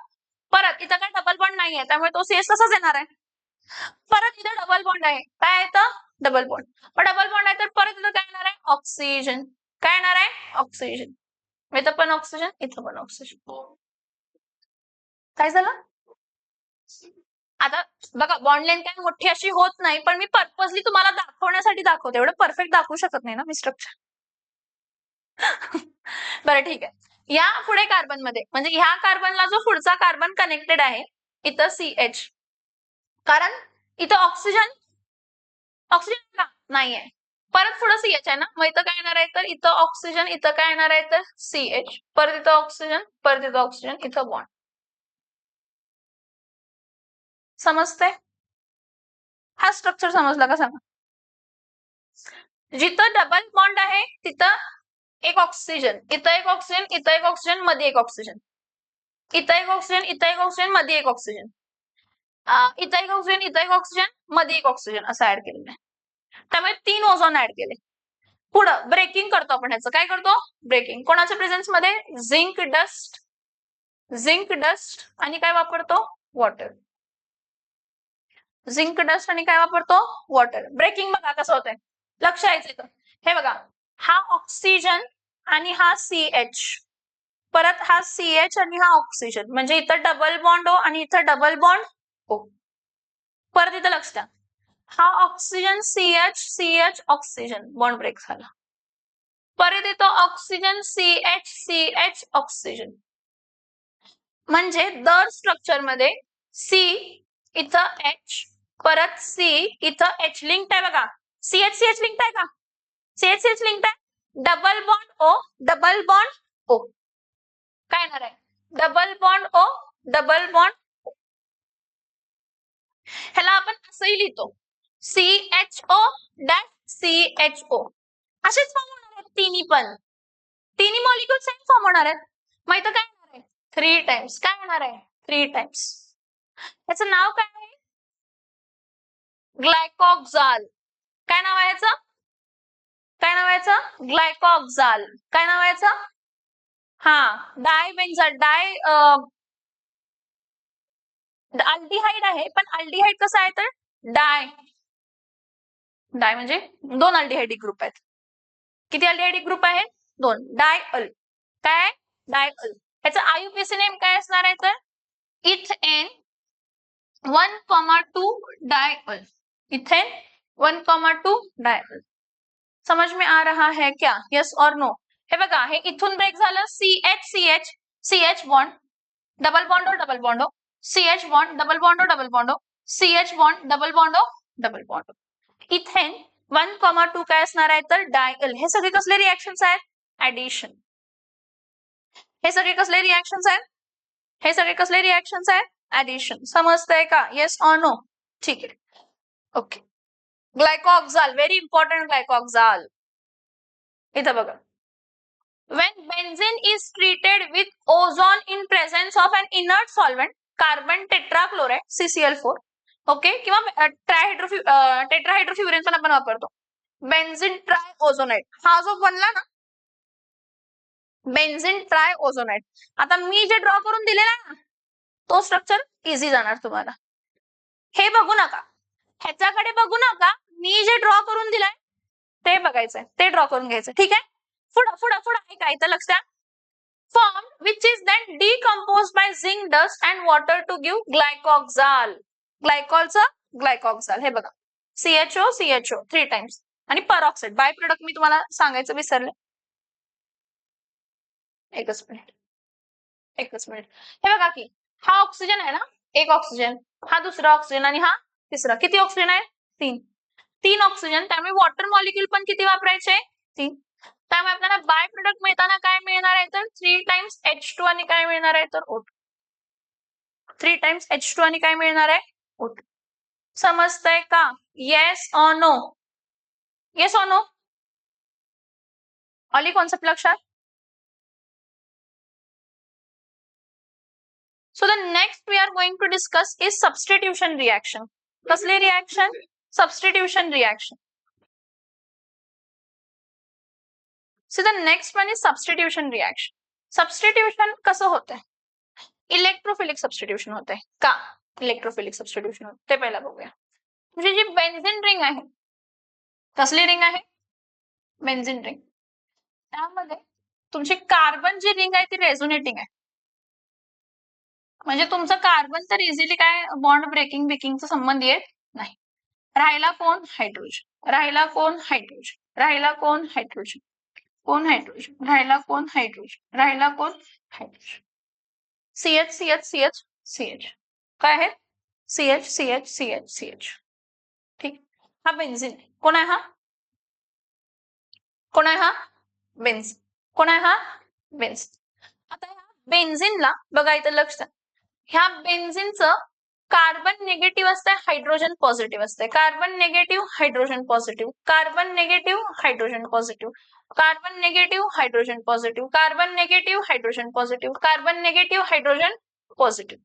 परत इथं काय डबल बॉन्ड नाहीये त्यामुळे तो CH तसाच येणार आहे. परत इथं डबल बॉन्ड आहे, काय येतं डबल बॉन्ड, पण डबल बॉन्ड आहे तर परत इथं काय येणार आहे ऑक्सिजन. काय येणार आहे ऑक्सिजन. इथं पण ऑक्सिजन, इथं पण ऑक्सिजन. काय झालं? आता बघा, बॉन्ड लेंथ काय मोठी अशी होत नाही, पण मी पर्पजली तुम्हाला दाखवण्यासाठी दाखवते, एवढं परफेक्ट दाखवू शकत नाही ना मी स्ट्रक्चर. बरं ठीक आहे. या पुढे कार्बन मध्ये, म्हणजे ह्या कार्बनला जो पुढचा कार्बन कनेक्टेड आहे इथं CH, कारण इथं ऑक्सिजन का नाहीये, परत पुढे CH आहे ना, मग इथं काय येणार आहे तर इथं ऑक्सिजन, इथं काय येणार आहे तर CH, परत इथं ऑक्सिजन, परत इथं ऑक्सिजन, इथं बॉन्ड. समजतंय? हा स्ट्रक्चर समजला का सांगा? जिथं डबल बॉन्ड आहे तिथं एक ऑक्सिजन, इथं एक ऑक्सिजन, इथं एक ऑक्सिजन, मध्ये एक ऑक्सिजन, इथं एक ऑक्सिजन, इथं एक ऑक्सिजन, मध्ये एक ऑक्सिजन, इथं एक ऑक्सिजन, इथं एक ऑक्सिजन, मध्ये एक ऑक्सिजन असं ऍड केलेलं आहे. त्यामुळे 3 ओझोन ऍड केले. पुढं ब्रेकिंग करतो आपण, ह्याचं काय करतो ब्रेकिंग, कोणाच्या प्रेझेन्स मध्ये झिंक डस्ट आणि काय वापरतो वॉटर. झिंक डस्ट आणि काय वापरतो वॉटर. ब्रेकिंग बघा कसं होतंय, लक्ष द्यायचं. हे बघा, हा ऑक्सिजन आणि हा CH, परत हा CH आणि हा ऑक्सिजन, म्हणजे इथं डबल बॉन्ड O आणि इथं डबल बॉन्ड O. परत इथं लक्ष द्या, हा oxygen CH oxygen, bond break झाला. परत येतो ऑक्सिजन CH ऑक्सिजन, म्हणजे दर स्ट्रक्चर मध्ये C इथं H, परत C इथं H लिंक्ड आहे बघा. CH लिंक्ड आहे का? CH लिंक्ड आहे. Double bond O, double bond O, काय येणार आहे double bond O, double bond O. ह्याला आपण असंही लिहितो CHO डॅश CHO. असेच फॉर्म होणार आहेत तिन्ही पण, तिन्ही मॉलिक्युल सेम फॉर्म होणार आहेत. मग इथं काय होणार आहे 3 टाइम्स, काय होणार आहे 3 टाइम्स. याचं नाव काय आहे ग्लायकॉक्झाल. काय नाव आहे याचं, काय नाव आहे याचं ग्लायकॉक्झाल. काय नाव आहे याचं, हा डायबेन्झाल, अल्डिहाइड आहे, पण अल्डिहाइड कसं आहे तर डाय म्हणजे 2 अल्डिहाइड ग्रुप आहेत. किती अल्डिहाइड ग्रुप आहेत 2. डायअल, काय डायअल. याचं IUPAC नेम काय असणार आहे तर इथेन 1,2 डायअल, इथेन 1,2 डायअल. समझ में आ रहा है क्या, यस और नो. हे बघा, हे इथून ब्रेक झालं CH बॉन्ड, डबल बॉन्ड हो डबल बॉन्ड हो, CH बॉन्ड, डबल बॉन्ड हो डबल बॉन्ड हो, CH बॉन्ड, डबल बॉन्ड हो डबल बॉन्ड हो. इथेन 1,2 काय असणार आहे तर डायअल. हे सगळे कसले रिएक्शन्स आहेत ऍडिशन. हे सगळे कसले रिएक्शन्स आहेत, हे सगळे कसले रिएक्शन्स आहेत ऍडिशन. समजतंय का, येस और नो. ठीक आहे, okay. Glyoxal, very important glyoxal. इथं बघा, when benzene is treated with ozone in presence of an inert solvent carbon tetrachloride CCl4, okay, किंवा टेट्राहायड्रोफ्युरिन पण आपण वापरतो. बेन्झिन ट्रायओझोनाइट हा जो बनला ना, बेन्झिन ट्रायओझोनाइट, आता मी जे ड्रॉ करून दिलेला आहे ना, तो स्ट्रक्चर इझी जाणार तुम्हाला. हे बघू नका, ह्याच्याकडे बघू नका, मी जे ड्रॉ करून दिलंय ते बघायचंय, ते ड्रॉ करून घ्यायचं. ठीक आहे, पुढं पुढं पुढं ऐका, इथं लक्ष द्या. Form which is then decomposed by zinc dust and water to give glycoxal. ग्लायकॉलचा ग्लायकॉक्साल, हे बघा, CHO CHO 3 टाइम्स आणि परऑक्साईड बाय प्रोडक्ट मी तुम्हाला सांगायचं विसरले. एकच मिनिट, एकच मिनिट. हे बघा की हा ऑक्सिजन आहे ना, एक ऑक्सिजन, हा दुसरा ऑक्सिजन आणि हा तिसरा. किती ऑक्सिजन आहे? 3. 3 ऑक्सिजन, त्यामुळे वॉटर मॉलिक्यूल पण किती वापरायचे? 3. त्यामुळे आपल्याला बाय प्रोडक्ट मिळताना काय मिळणार आहे तर 3 टाइम्स H2 आणि काय मिळणार आहे तर O2. 3 टाइम्स H2 आणि काय मिळणार आहे? O2. समजतंय का? Yes or no? Yes or no? आली कॉन्सेप्ट लक्षात? So the next we are going to discuss is substitution reaction. कसली reaction? Substitution reaction. So the next one is substitution reaction. Substitution कसं होतंय? इलेक्ट्रोफिलिक सबस्टिट्यूशन होत आहे. का electrophilic substitution होत ते पहिला बघूया. म्हणजे जी बेन्झिन रिंग आहे, कसली रिंग आहे? Benzene ring. त्यामध्ये तुमची कार्बन जी रिंग आहे ती रेझोनेटिंग आहे. म्हणजे तुमचं कार्बन तर इझिली काय बॉन्ड ब्रेकिंग बेकिंगचा संबंध येत नाही. राहिला कोण? हायड्रोजन. राहिला कोण? हायड्रोजन. राहिला कोण? हायड्रोजन. कोण? हायड्रोजन. राहिला कोण? हायड्रोजन. राहिला कोण? Hydrogen. CH CH CH CH काय आहे? CH CH CH CH. ठीक, हा बेन्झिन. कोण आहे हा? कोण आहे हा? बेन्झिन. कोण आहे हा? बेन्झिन. आता ह्या बेन्झिनला बघा, इथं लक्ष द्या, ह्या बेन्झिनचं कार्बन निगेटिव्ह असतंय, हायड्रोजन पॉझिटिव्ह असतंय. Carbon negative, hydrogen positive. Carbon negative, hydrogen positive. Carbon negative, hydrogen positive. Carbon negative, hydrogen positive. Carbon negative, hydrogen positive.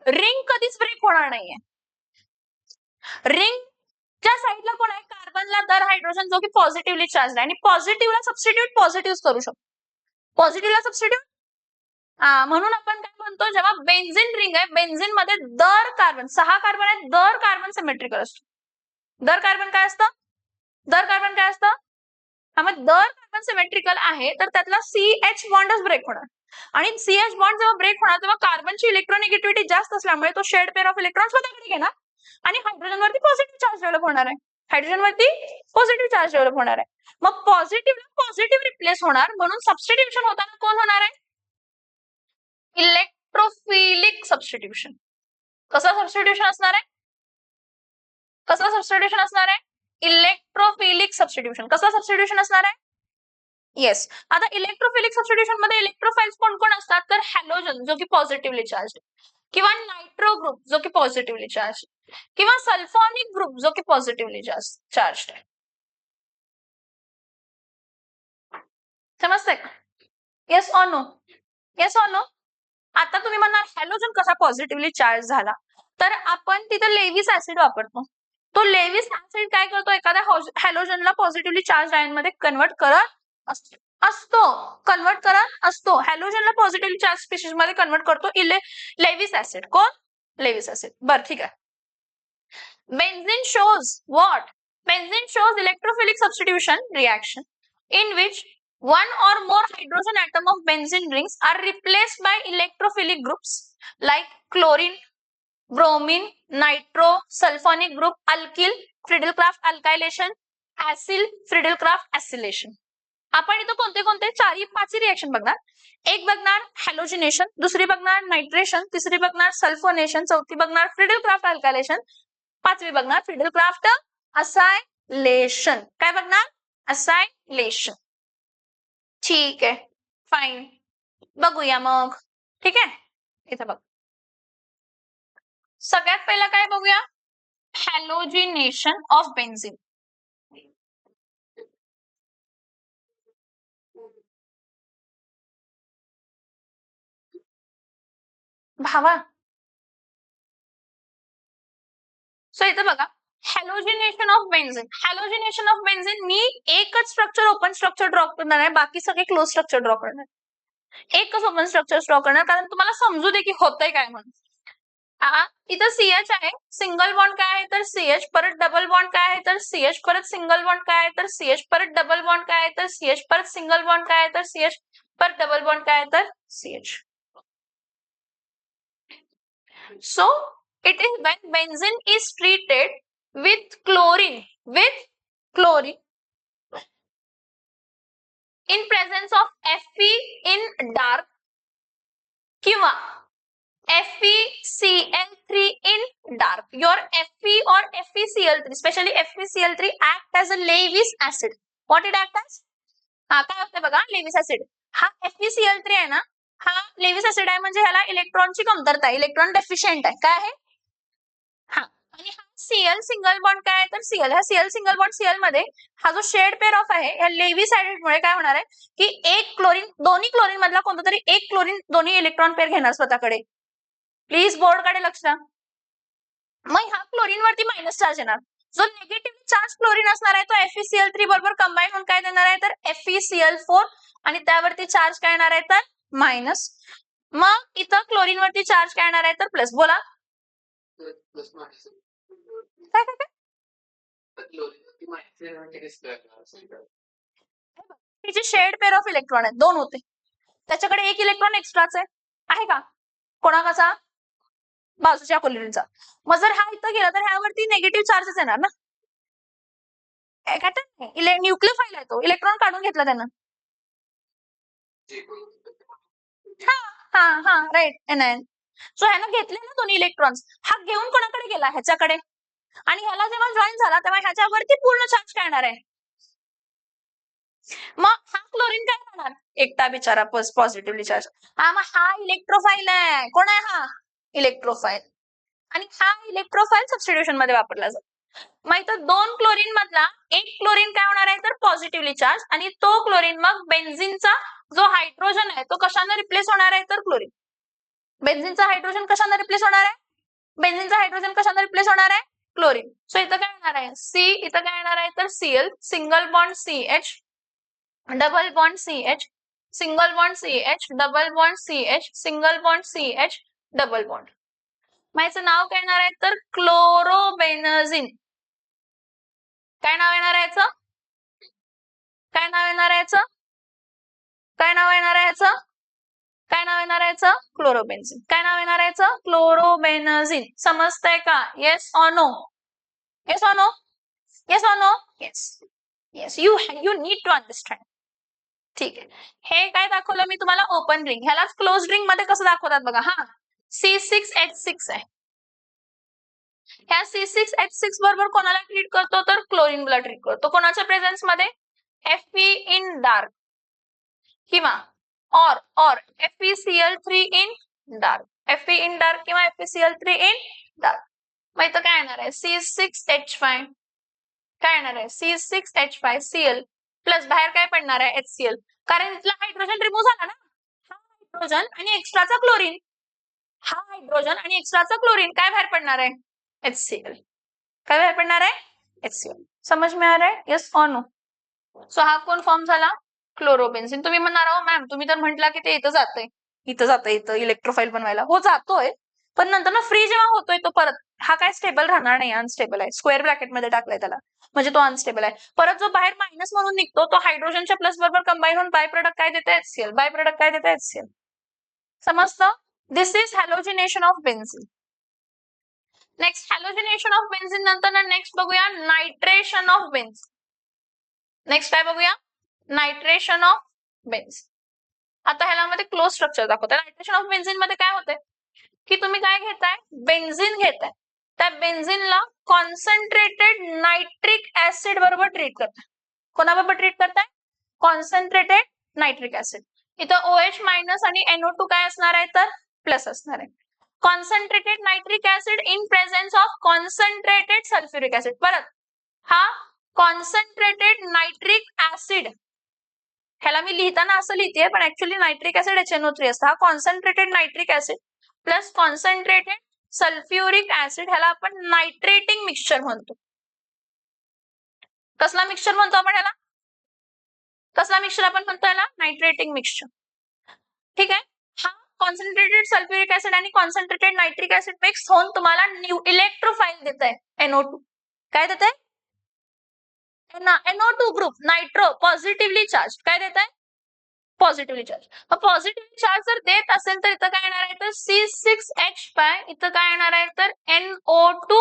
Ring कधीच ब्रेक होणार नाहीये. रिंगच्या साईडला कोण आहे? कार्बनला दर हायड्रोजन जो की पॉझिटिव्हली चार्ज आहे, आणि पॉझिटिव्हला सबस्टिट्यूट पॉझिटिव्ह करू शकतो. पॉझिटिव्हला सबस्टिट्यूट, म्हणून आपण काय म्हणतो, जेव्हा बेन्झिन रिंग आहे, बेन्झिन मध्ये दर कार्बन 6 कार्बन आहेत, दर कार्बन सिमेट्रिकल असतो. दर कार्बन काय असतं? दर कार्बन काय असतं? त्यामुळे दर कार्बन सिमेट्रिकल आहे, तर त्यातला CH बॉन्डच ब्रेक होणार, आणि CH बॉन्ड जेव्हा ब्रेक होणार तेव्हा कार्बनची इलेक्ट्रोनिगेटिव्हिटी जास्त असल्यामुळे तो शेड पेअर ऑफ इलेक्ट्रॉन स्वतःकडे घेणार आणि हायड्रोजन वरती पॉझिटिव्ह चार्ज डेव्हलप होणार आहे. हायड्रोजन वरती पॉझिटिव्ह चार्ज डेव्हलप होणार आहे. मग पॉझिटिव्हला पॉझिटिव्ह रिप्लेस होणार, म्हणून सबस्टिट्यूशन होताना कोण होणार आहे? Electrophilic substitution. कसं सबस्टिट्यूशन असणार आहे? कसं सबस्टिट्यूशन असणार आहे? Electrophilic substitution. कसं सबस्टिट्यूशन असणार आहे? येस. आता इलेक्ट्रोफिलिक सबस्टिट्यूशन मध्ये इलेक्ट्रोफाइल्स कोण कोण असतात तर हॅलोजन जो की पॉझिटिव्हली चार्ज, किंवा नायट्रो ग्रुप जो की पॉझिटिव्हली चार्ज, किंवा सल्फोनिक ग्रुप जो की पॉझिटिव्हली चार्ज आहे. समजतंय का? Yes or no? Yes or no? आता तुम्ही म्हणणार हॅलोजन कसा पॉझिटिव्हली चार्ज झाला, तर आपण तिथं लेविस ऍसिड वापरतो. तो लेविस ऍसिड काय करतो, एखाद्या हॅलोजनला पॉझिटिव्हली चार्ज आयन मध्ये कन्वर्ट करत असतो. कन्वर्ट करत असतो. हॅलोजनला पॉझिटिव्हली चार्ज स्पीशीज मध्ये कन्वर्ट करतो लेविस ऍसिड. कोण? Lewis acid. बरं, ठीक आहे. Benzene shows what? Benzene shows electrophilic substitution reaction in which one or more hydrogen atom of benzene rings are replaced by electrophilic groups like chlorine, bromine, nitro, sulfonic group, alkyl, Friedel-Crafts alkylation, acyl, Friedel-Crafts acylation. आपण इथं कोणते कोणते 4-5 reaction बघणार. एक बघणार हॅलोजिनेशन, दुसरी बघणार nitration, तिसरी बघणार सल्फोनेशन, चौथी बघणार फ्रिडल-क्राफ्ट अल्कायलेशन, पाचवी बघणार फ्रिडल-क्राफ्ट असायलेशन. काय बघणार? असायलेशन. ठीक आहे, फाईन. बघूया मग. ठीक आहे, इथं बघ. सगळ्यात पहिला काय बघूया? हॅलोजिनेशन ऑफ बेन्झिन. भावा, सो इथं बघा हॅलोजिनेशन ऑफ बेन्झिन. हॅलोजिनेशन ऑफ बेन्झिन मी एकच स्ट्रक्चर ओपन स्ट्रक्चर ड्रॉ करणार आहे, बाकी सगळे क्लोज स्ट्रक्चर ड्रॉ करणार. एकच ओपन स्ट्रक्चर ड्रॉ करणार कारण तुम्हाला समजू दे की होतंय काय म्हणून. इथं CH आहे, सिंगल बॉन्ड काय आहे तर CH, परत डबल बॉन्ड काय आहे तर CH, परत सिंगल बॉन्ड काय आहे तर CH, परत डबल बॉन्ड काय आहे तर CH, परत सिंगल बॉन्ड काय आहे तर CH, परत डबल बॉन्ड काय आहे तर CH. So it is when benzene is treated with chlorine in presence of Fe in dark किंवा FeCl3 in dark. Your Fe or FeCl3, especially FeCl3 act as a Lewis acid. What it act as? काय होतं बघा, Lewis acid. हा FeCl3 आहे ना, हा Lewis acid आहे म्हणजे ह्याला इलेक्ट्रॉनची कमतरता आहे, इलेक्ट्रॉन डेफिशियंट आहे. काय आहे? हा. आणि हा Cl सिंगल बॉन्ड काय आहे तर Cl. हा Cl सिंगल बॉन्ड Cl मध्ये हा जो शेड पेअर ऑफ आहे या लेविस ऍसिडमुळे काय होणार आहे की एक क्लोरीन, दोन्ही क्लोरीन मधला कोणता तरी एक क्लोरीन दोन्ही इलेक्ट्रॉन पेअर घेणार स्वतःकडे. प्लीज बोर्डकडे लक्ष द्या. मग ह्या क्लोरीन वरती मायनस चार्ज येणार. जो निगेटिव्ह चार्ज क्लोरीन असणार आहे तो FeCl3 बरोबर कंबाईन होऊन काय देणार आहे तर FeCl4 आणि त्यावरती चार्ज काय येणार आहे तर मायनस. मग इथं क्लोरीन वरती चार्ज काय येणार आहे तर प्लस. बोला काय काय तिचे शेड पेअर ऑफ इलेक्ट्रॉन आहेत, दोन होते, त्याच्याकडे एक इलेक्ट्रॉन एक्स्ट्राच आहे का कोणाचा? बाजूच्या क्लोरीनचा. मग जर हा इथं गेला तर ह्यावरती निगेटिव्ह चार्जेस येणार ना. न्यूक्लियोफाईल आहे तो, इलेक्ट्रॉन काढून घेतला त्यानं. हा राईट NiN. सो ह्यानं घेतले ना दोन्ही इलेक्ट्रॉन्स, हा घेऊन कोणाकडे गेला? ह्याच्याकडे. आणि ह्याला जेव्हा जॉईन झाला तेव्हा ह्याच्यावरती पूर्ण चार्ज काय येणार आहे. मग हा क्लोरीन काय होणार? एकटा बिचारा पॉझिटिव्हली चार्ज. मग हा इलेक्ट्रोफाईल आहे. कोण आहे हा? इलेक्ट्रोफाईल. आणि हा इलेक्ट्रोफाईल सबस्टिट्यूशन मध्ये वापरला जातो. मग इथं दोन क्लोरीन मधला एक क्लोरीन काय होणार आहे तर पॉझिटिव्हली चार्ज, आणि तो क्लोरीन मग बेन्झिनचा जो हायड्रोजन आहे तो कशाने रिप्लेस होणार आहे तर क्लोरीन. बेन्झिनचा हायड्रोजन कशाने रिप्लेस होणार आहे? बेन्झिनचा हायड्रोजन कशाने रिप्लेस होणार आहे? क्लोरीन. सो इथं काय येणार आहे C, इथं काय येणार आहे तर Cl, single bond CH, double bond CH, single bond CH, double bond CH, single bond CH, double bond. मग याचं नाव काय येणार आहे तर क्लोरोबेनझिन. काय नाव येणार आहे याचं? काय नाव येणार आहे याचं? काय नाव येणार आहे याचं? काय नाव येणार आहे याचं? क्लोरोबेन्झिन. काय नाव येणार आहे याचं? क्लोरोबेनझिन. समजतंय का? Yes or no? Yes or no? Yes or no? Yes yes. You need to understand. ठीक आहे. हे काय दाखवलं मी तुम्हाला? Open ring. ह्यालाच क्लोज रिंग मध्ये कसं दाखवतात बघा. हा C6H6 आहे. ह्या C6H6 बरोबर कोणाला ट्रीट करतो तर क्लोरीनला ट्रीट करतो. कोणाच्या प्रेझेन्स मध्ये? Fe इन डार्क किंवा और FeCl3 in dark. Fe in dark किंवा FeCl3 इन डार्क. मग इथं काय येणार आहे? C6H5. काय येणार आहे? C6H5Cl प्लस बाहेर काय पडणार आहे? HCl. कारण इथला हायड्रोजन रिमूव्ह झाला ना. हा हायड्रोजन आणि एक्स्ट्राचा क्लोरीन. हा हायड्रोजन आणि एक्स्ट्राचा क्लोरीन काय बाहेर पडणार आहे? HCl. काय बाहेर पडणार आहे? HCl. समज में आ रहा है? येस और नो? सो हा कोण फॉर्म झाला? क्लोरोबेन्झिन. तुम्ही म्हणणार आहो मॅम तुम्ही तर म्हटला की ते इथं इलेक्ट्रोफाईल बनवायला. हो जातोय, पण नंतर ना फ्री जेव्हा होतोय तो परत हा काय स्टेबल राहणार नाही, अनस्टेबल आहे. स्क्वेअर ब्रॅकेट मध्ये टाकलाय त्याला म्हणजे तो अनस्टेबल आहे. परत जो बाहेर मायनस म्हणून निघतो तो हायड्रोजनच्या प्लस बरोबर कंबाईन होऊन बाय प्रोडक्ट काय देते? HCl. बाय प्रोडक्ट काय देते? HCl. समजतं? This is halogenation of benzene. Next halogenation of benzene नंतर नेक्स्ट बघूया नायट्रेशन ऑफ बेन्झिन. नेक्स्ट काय बघूया? Nitration of benzene. आता ह्याला मध्ये क्लोज स्ट्रक्चर दाखवतोय. नायट्रेशन ऑफ बेन्झिन मध्ये काय होतंय की तुम्ही काय घेताय? बेन्झिन घेताय, त्या बेन्झिनला कॉन्सन्ट्रेटेड नायट्रिक ऍसिड बरोबर ट्रीट करताय. कोणाबरोबर ट्रीट करताय? Concentrated nitric acid. इथं OH मायनस आणि NO2 काय असणार आहे तर प्लस असणार आहे. Concentrated nitric acid in presence of concentrated sulphuric acid. परत हा कॉन्सन्ट्रेटेड नायट्रिक ऍसिड, ह्याला मी लिहिताना असं लिहिते पण ऍक्च्युअली नायट्रिक ऍसिड HNO3 असतं. हा concentrated nitric acid plus concentrated sulphuric acid, ह्याला आपण नायट्रेटिंग मिक्सचर म्हणतो. कसला मिक्सचर म्हणतो आपण ह्याला? कसला मिक्सचर आपण म्हणतो याला? नायट्रेटिंग मिक्सचर. ठीक आहे. हा कॉन्सन्ट्रेटेड सल्फ्युरिक ऍसिड आणि कॉन्सन्ट्रेटेड नायट्रिक ऍसिड मिक्स होऊन तुम्हाला इलेक्ट्रोफाइल देत आहे NO2. काय देत आहे? NO2 group, nitro, positively charge. काय देत आहे? Positively charge. पॉझिटिव्हली चार्ज जर देत असेल तर इथं काय येणार आहे तर C6H5, इथं काय येणार आहे तर NO2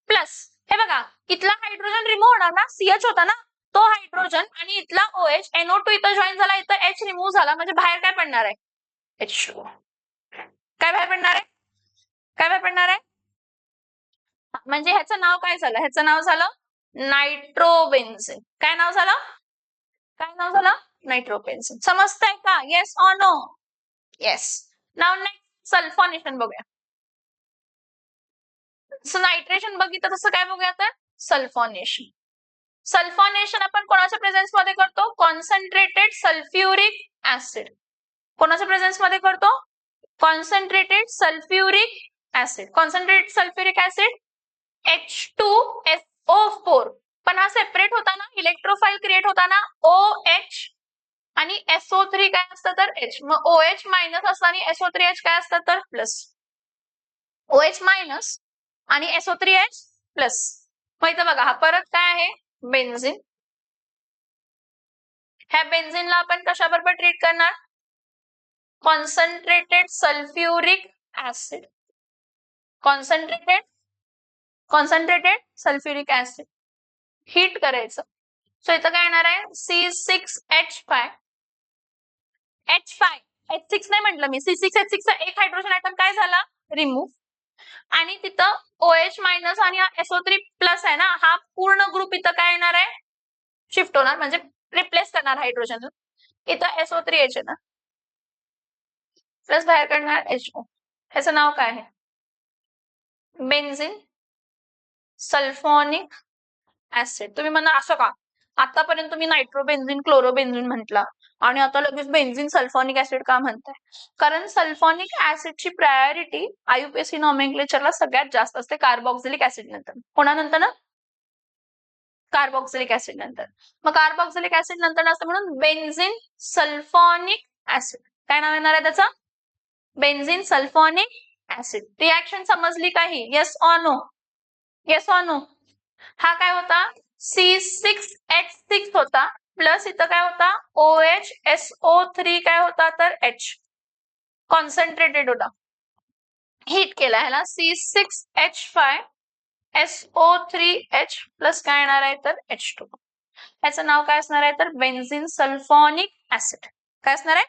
प्लस. हे बघा, इथला हायड्रोजन रिमूव्ह होणार ना, CH होता ना, तो हायड्रोजन आणि इथला OH, NO2 इथं जॉईन झाला, इथं H रिमूव्ह झाला, म्हणजे बाहेर काय पडणार आहे? H2. काय बाहेर पडणार आहे? काय बाहेर पडणार आहे? म्हणजे ह्याचं नाव काय झालं? ह्याचं नाव झालं नायट्रोबेन्झीन. काय नाव झालं? काय नाव झालं? नायट्रोबेन्झीन. समजतंय का? Yes or no? येस. नाव नेक्स्ट सल्फोनेशन बघूया. नायट्रेशन बघितलं तसं काय बघूया तर सल्फोनेशन. सल्फोनेशन आपण कोणाच्या प्रेझेन्स मध्ये करतो? Concentrated sulphuric acid. कोणाच्या प्रेझेन्स मध्ये करतो? Concentrated sulphuric acid. Concentrated sulphuric acid H2SO4. पण हा सेपरेट होता ना, इलेक्ट्रोफाइल क्रिएट होता ना, OH आणि SO3 काय असतं तर H. मग OH मायनस असतं आणि SO3H काय असतं तर प्लस. OH मायनस आणि SO3H प्लस. मग इथं बघा, हा परत काय आहे? बेन्झीन. ह्या बेन्झीनला आपण कशाबरोबर ट्रीट करणार? Concentrated sulphuric acid. Concentrated sulphuric acid heat करायचं. सो इथं काय येणार आहे? C6H5. H6 नाही म्हटलं मी, C6H6 चा एक हायड्रोजन ऍटम काय झाला? रिमूव्ह. आणि तिथं OH मायनस आणि SO3 प्लस आहे ना, हा पूर्ण ग्रुप इथं काय येणार आहे? शिफ्ट होणार, म्हणजे रिप्लेस करणार हायड्रोजन. इथं SO3H आहे ना, प्लस बाहेर काढणार HO. ह्याचं नाव काय आहे? Benzene sulphonic acid. तुम्ही म्हणा असं का? आतापर्यंत तुम्ही नायट्रोबेन्झीन, क्लोरोबेन्झीन म्हटला आणि आता लगेच बेन्झीन सल्फोनिक ऍसिड का म्हणताय? कारण सल्फोनिक ऍसिडची प्रायोरिटी IUPAC नॉमेनक्लेचरला सगळ्यात जास्त असते कार्बोक्सिलिक ऍसिड नंतर. कोणानंतर ना? कार्बोक्सिलिक ऍसिड नंतर. मग कार्बोक्सिलिक ऍसिड नंतर असतं म्हणून बेन्झीन सल्फोनिक ऍसिड. काय नाव येणार आहे त्याचं? Benzene sulphonic acid. रिएक्शन समजली काही? Yes or no? Yes or no? हा काय होता? C6H6 होता, प्लस इथं काय होता? OHSO3 काय होता तर H. कॉन्सन्ट्रेटेड होता, हीट केला ह्याला. C6H5SO3H प्लस काय येणार आहे तर H2. ह्याचं नाव काय असणार आहे तर बेन्झीन सल्फोनिक ऍसिड. काय असणार आहे?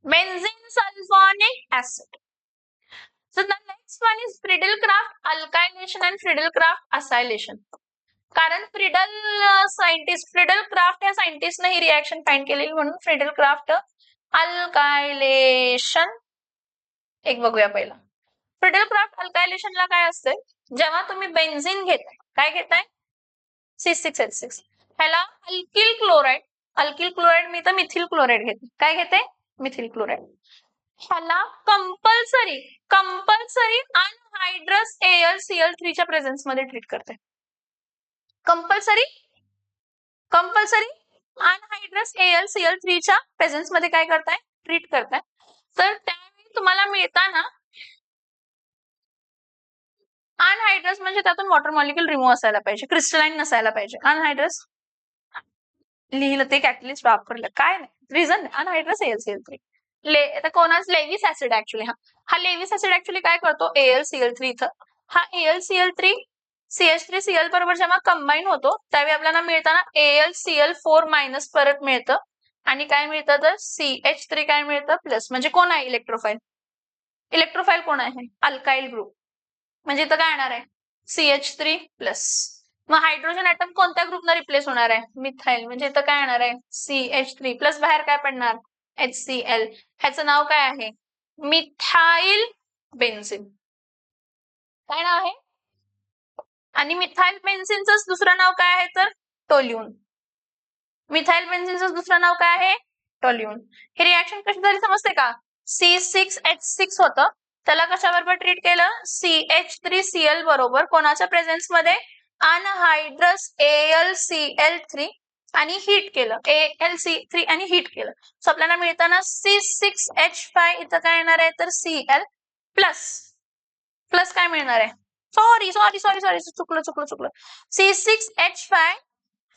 Benzene sulphonic acid. So the next one is Friedel-Crafts alkylation and Friedel-Crafts acylation. कारण फ्रिडल-क्राफ्ट या सायंटिस्टने ही रिएक्शन फाइंड केलेली, म्हणून फ्रिडल-क्राफ्ट अल्कायलेशन एक बघूया पहिला. फ्रिडल-क्राफ्ट अल्कायलेशनला काय असते? जेव्हा तुम्ही बेन्झीन घेताय, काय घेताय? C6H6. ह्याला अल्किल क्लोराइड मी तर मिथिल क्लोराइड घेते. काय घेते? Methyl chloride. ह्याला कंपल्सरी अनहायड्रस AlCl3 च्या प्रेझेन्स मध्ये ट्रीट करते. कंपल्सरी अनहायड्रस AlCl3 च्या प्रेझेन्स मध्ये काय करताय? ट्रीट करताय. तर त्यावेळी तुम्हाला मिळताना अनहायड्रस म्हणजे त्यातून वॉटर मॉलिक्यूल रिमूव्ह असायला पाहिजे, क्रिस्टलाइन नसायला पाहिजे. अनहायड्रस लिहिलं ते कॅटलिस्ट वापरलं, काय नाही रिझन. अनहायड्रस AlCl3. आता कोणाच? Lewis acid actually. हा लेविस ऍसिड ऍक्च्युली काय करतो? AlCl3 इथं हा AlCl3 CH3Cl बरोबर जेव्हा कंबाईन होतो त्यावेळी आपल्याला मिळताना AlCl4 मायनस परत मिळतं आणि काय मिळतं तर CH3 काय मिळतं प्लस. म्हणजे कोण आहे इलेक्ट्रोफाइल? इलेक्ट्रोफाइल कोण आहे? Alkyl group. म्हणजे इथं काय येणार आहे? CH3 plus. मग हायड्रोजन ऍटम कोणत्या ग्रुपनं रिप्लेस होणार आहे? मिथाइल. म्हणजे इथं काय येणार आहे? CH3 प्लस बाहेर काय पडणार? HCl. ह्याचं नाव काय आहे? Methyl benzene. काय नाव आहे? आणि मिथाइल बेन्झीनचं दुसरं नाव काय आहे तर टोल्यून. मिथाइल बेन्झीनचं दुसरं नाव काय आहे? टोल्यून. ही रिएक्शन कशी झाली समजते का? C6H6 होतं, त्याला कशाबरोबर ट्रीट केलं? CH3Cl बरोबर कोणाच्या प्रेझेन्स मध्ये? अनहायड्रस AlCl3 आणि हीट केलं, AlC3 आणि हीट केलं. सो आपल्याला मिळताना C6H5 इथं काय येणार आहे तर Cl प्लस काय मिळणार आहे? सॉरी चुकलं. C6H5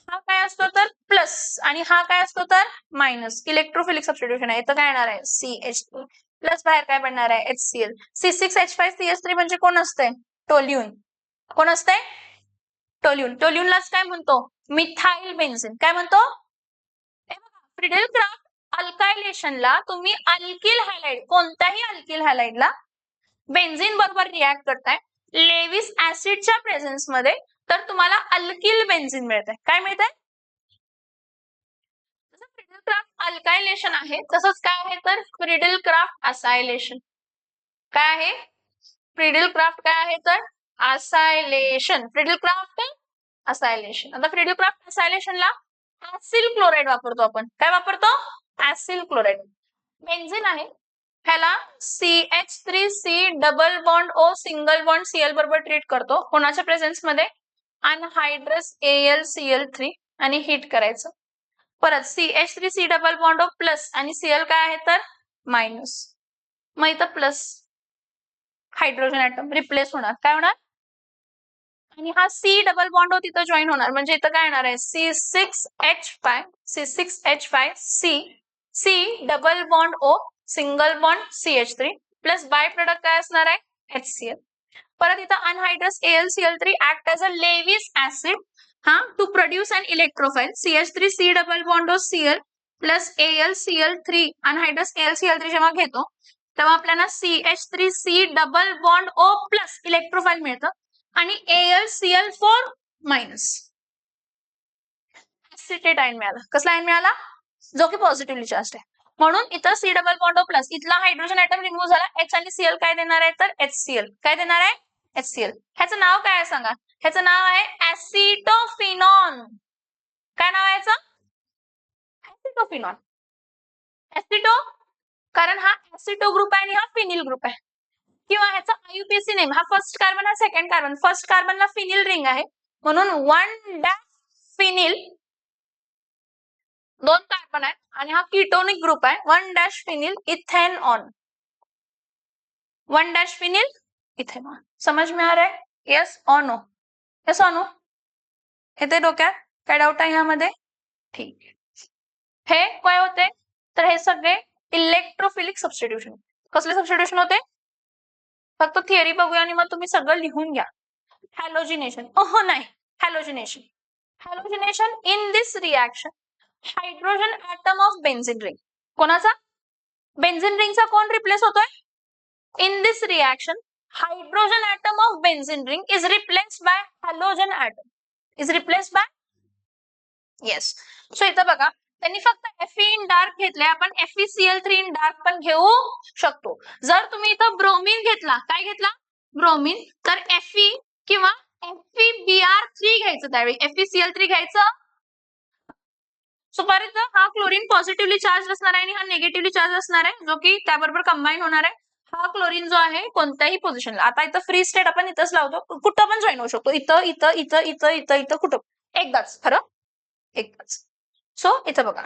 हा काय असतो तर प्लस आणि हा काय असतो तर मायनस. इलेक्ट्रोफिलिक सबस्टिट्यूशन आहे. इथं काय येणार आहे? CH3 प्लस बाहेर काय बनणार आहे? HCl. C6H5CH3 म्हणजे कोण असतंय? टोल्यून. कोण असतंय? टोल्यून. टोल्यूनलाच काय म्हणतो? Methyl benzene. काय म्हणतो? फ्रिडेल क्राफ्ट अल्कायलेशनला तुम्ही अल्किल हॅलाइड, कोणत्याही अल्किल हॅलाइडला बेन्झीन बरोबर रिॲक्ट करताय लेविस ऍसिडच्या प्रेझेन्स मध्ये, तर तुम्हाला अल्किल बेन्झीन मिळतंय. काय मिळतंय? फ्रिडेल क्राफ्ट अल्कायलेशन आहे, तसंच काय आहे तर फ्रिडेल क्राफ्ट असायलेशन. काय आहे? फ्रिडेल क्राफ्ट काय आहे तर असायलेशन. फ्रिडेल craft acylation. आता फ्रिडेल क्राफ्ट असायलेशनला ऍसिल क्लोराइड वापरतो आपण. काय वापरतो? ऍसिल क्लोराइड. बेन्झीन आहे, ह्याला CH3C double bond O single bond Cl बरोबर ट्रीट करतो. कोणाच्या प्रेझेन्स मध्ये? अनहायड्रस AlCl3 आणि हीट करायचं. परत CH3C double bond O plus आणि Cl काय आहे तर मायनस. मग इथं प्लस हायड्रोजन ऍटम रिप्लेस होणार. काय होणार? आणि हा C डबल बॉन्ड O तिथं जॉईन होणार, म्हणजे इथं काय येणार आहे? C double bond O single bond CH3 plus by product काय असणार आहे? HCl. परत इथं anhydrous AlCl3 act as a Lewis acid to produce an electrophile. CH3C double bond O Cl plus AlCl3 anhydrous AlCl3 जेव्हा घेतो तेव्हा आपल्याला CH3C double bond O plus electrophile मिळतं आणि AlCl4 मायनस. ऍसिटेट आयन मिळाला. कसला आयन मिळाला? जो की पॉझिटिव्हली चार्ज आहे. म्हणून इथं C double bond O plus, इथला हायड्रोजन ऍटम रिमूव्ह झाला. H आणि Cl काय देणार आहे तर HCl. काय देणार आहे? HCl. ह्याचं नाव काय आहे सांगा? ह्याचं नाव आहे ऍसिटोफिनॉन. काय नाव आहे याचं? ऍसिटोफिनॉन. ऍसिटो कारण हा ऍसिटो ग्रुप आहे आणि हा फिनिल ग्रुप आहे. किंवा ह्याचा IUPAC नेम, हा फर्स्ट कार्बन हा सेकंड कार्बन, फर्स्ट कार्बनला फिनिल रिंग आहे म्हणून 1 डॅश फिनिल, 2 कार्बन आहेत आणि हा कीटोनिक ग्रुप आहे. 1 dash phenyl ethanone. 1 dash phenyl ethanone. समझ में आ रहा है? यस और नो? यस और नो? येते डोक्यात? काय डाऊट आहे ह्यामध्ये? ठीक आहे. हे काय होते तर हे सगळे इलेक्ट्रोफिलिक सबस्टिट्यूशन. कसले सबस्टिट्यूशन होते? फक्त थिअरी बघूया आणि मग तुम्ही सगळं लिहून घ्या. हॅलोजिनेशन. नाही, halogenation. Halogenation in this reaction hydrogen atom of benzene ring. कोणाचा? बेन्झीन रिंगचा कोण रिप्लेस होतोय? In this reaction hydrogen atom of benzene ring is replaced by halogen atom. Is replaced by, yes. So इथं बघा त्यांनी फक्त Fe in dark घेतले, आपण FeCl3 इन डार्क पण घेऊ शकतो. जर तुम्ही इथं ब्रोमीन घेतला, काय घेतला? ब्रोमीन, तर Fe किंवा FeBr3 घ्यायचं, त्यावेळी FeCl3 घ्यायचं. सो परत हा क्लोरीन पॉझिटिव्हली चार्ज असणार आहे आणि हा निगेटिव्हली चार्ज असणार आहे, जो की त्याबरोबर कंबाईन होणार आहे. हा क्लोरीन जो आहे कोणत्याही पोझिशनला, आता इथं फ्री स्टेट आपण इथंच लावतो, कुठं पण जॉईन होऊ शकतो. इथं इथं इथं इथं इथं इथं कुठं, एकदाच, खरं एकदाच. सो इथं बघा,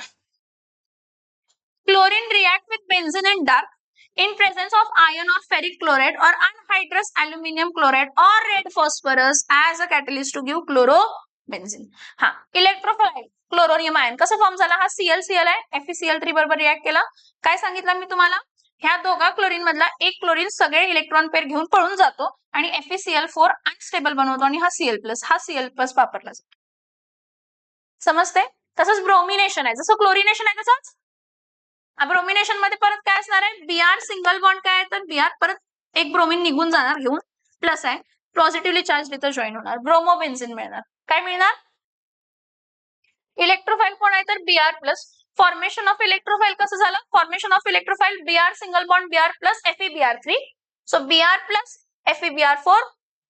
chlorine react with benzene in dark in presence of iron or ferric chloride or anhydrous aluminium chloride or red phosphorus as a catalyst to give chlorobenzene. हा, इलेक्ट्रोफाइल क्लोरोनियम आयन कसा फॉर्म झाला? हा ClCl आहे, FeCl3 बरोबर react केला. काय सांगितलं मी तुम्हाला? ह्या दोघा क्लोरीन मधला एक क्लोरीन सगळे इलेक्ट्रॉन पेअर घेऊन पळून जातो आणि FeCl4 अनस्टेबल बनवतो आणि हा Cl+, हा Cl+ वापरला जातो. समजते? तसंच ब्रोमिनेशन आहे, जसं क्लोरिनेशन आहे तसंच ब्रोमिनेशन मध्ये परत काय असणार आहे? Br सिंगल बॉन्ड काय आहे तर Br, परत एक ब्रोमिन निघून जाणार घेऊन, प्लस आहे पॉझिटिव्हली चार्ज इथं जॉईन होणार, ब्रोमोबेन्झीन मिळणार. काय मिळणार? इलेक्ट्रोफाइल कोण आहे तर Br+. फॉर्मेशन ऑफ इलेक्ट्रोफाइल कसं झालं? Formation of electrophile Br single bond Br plus FeBr3. So Br plus FeBr4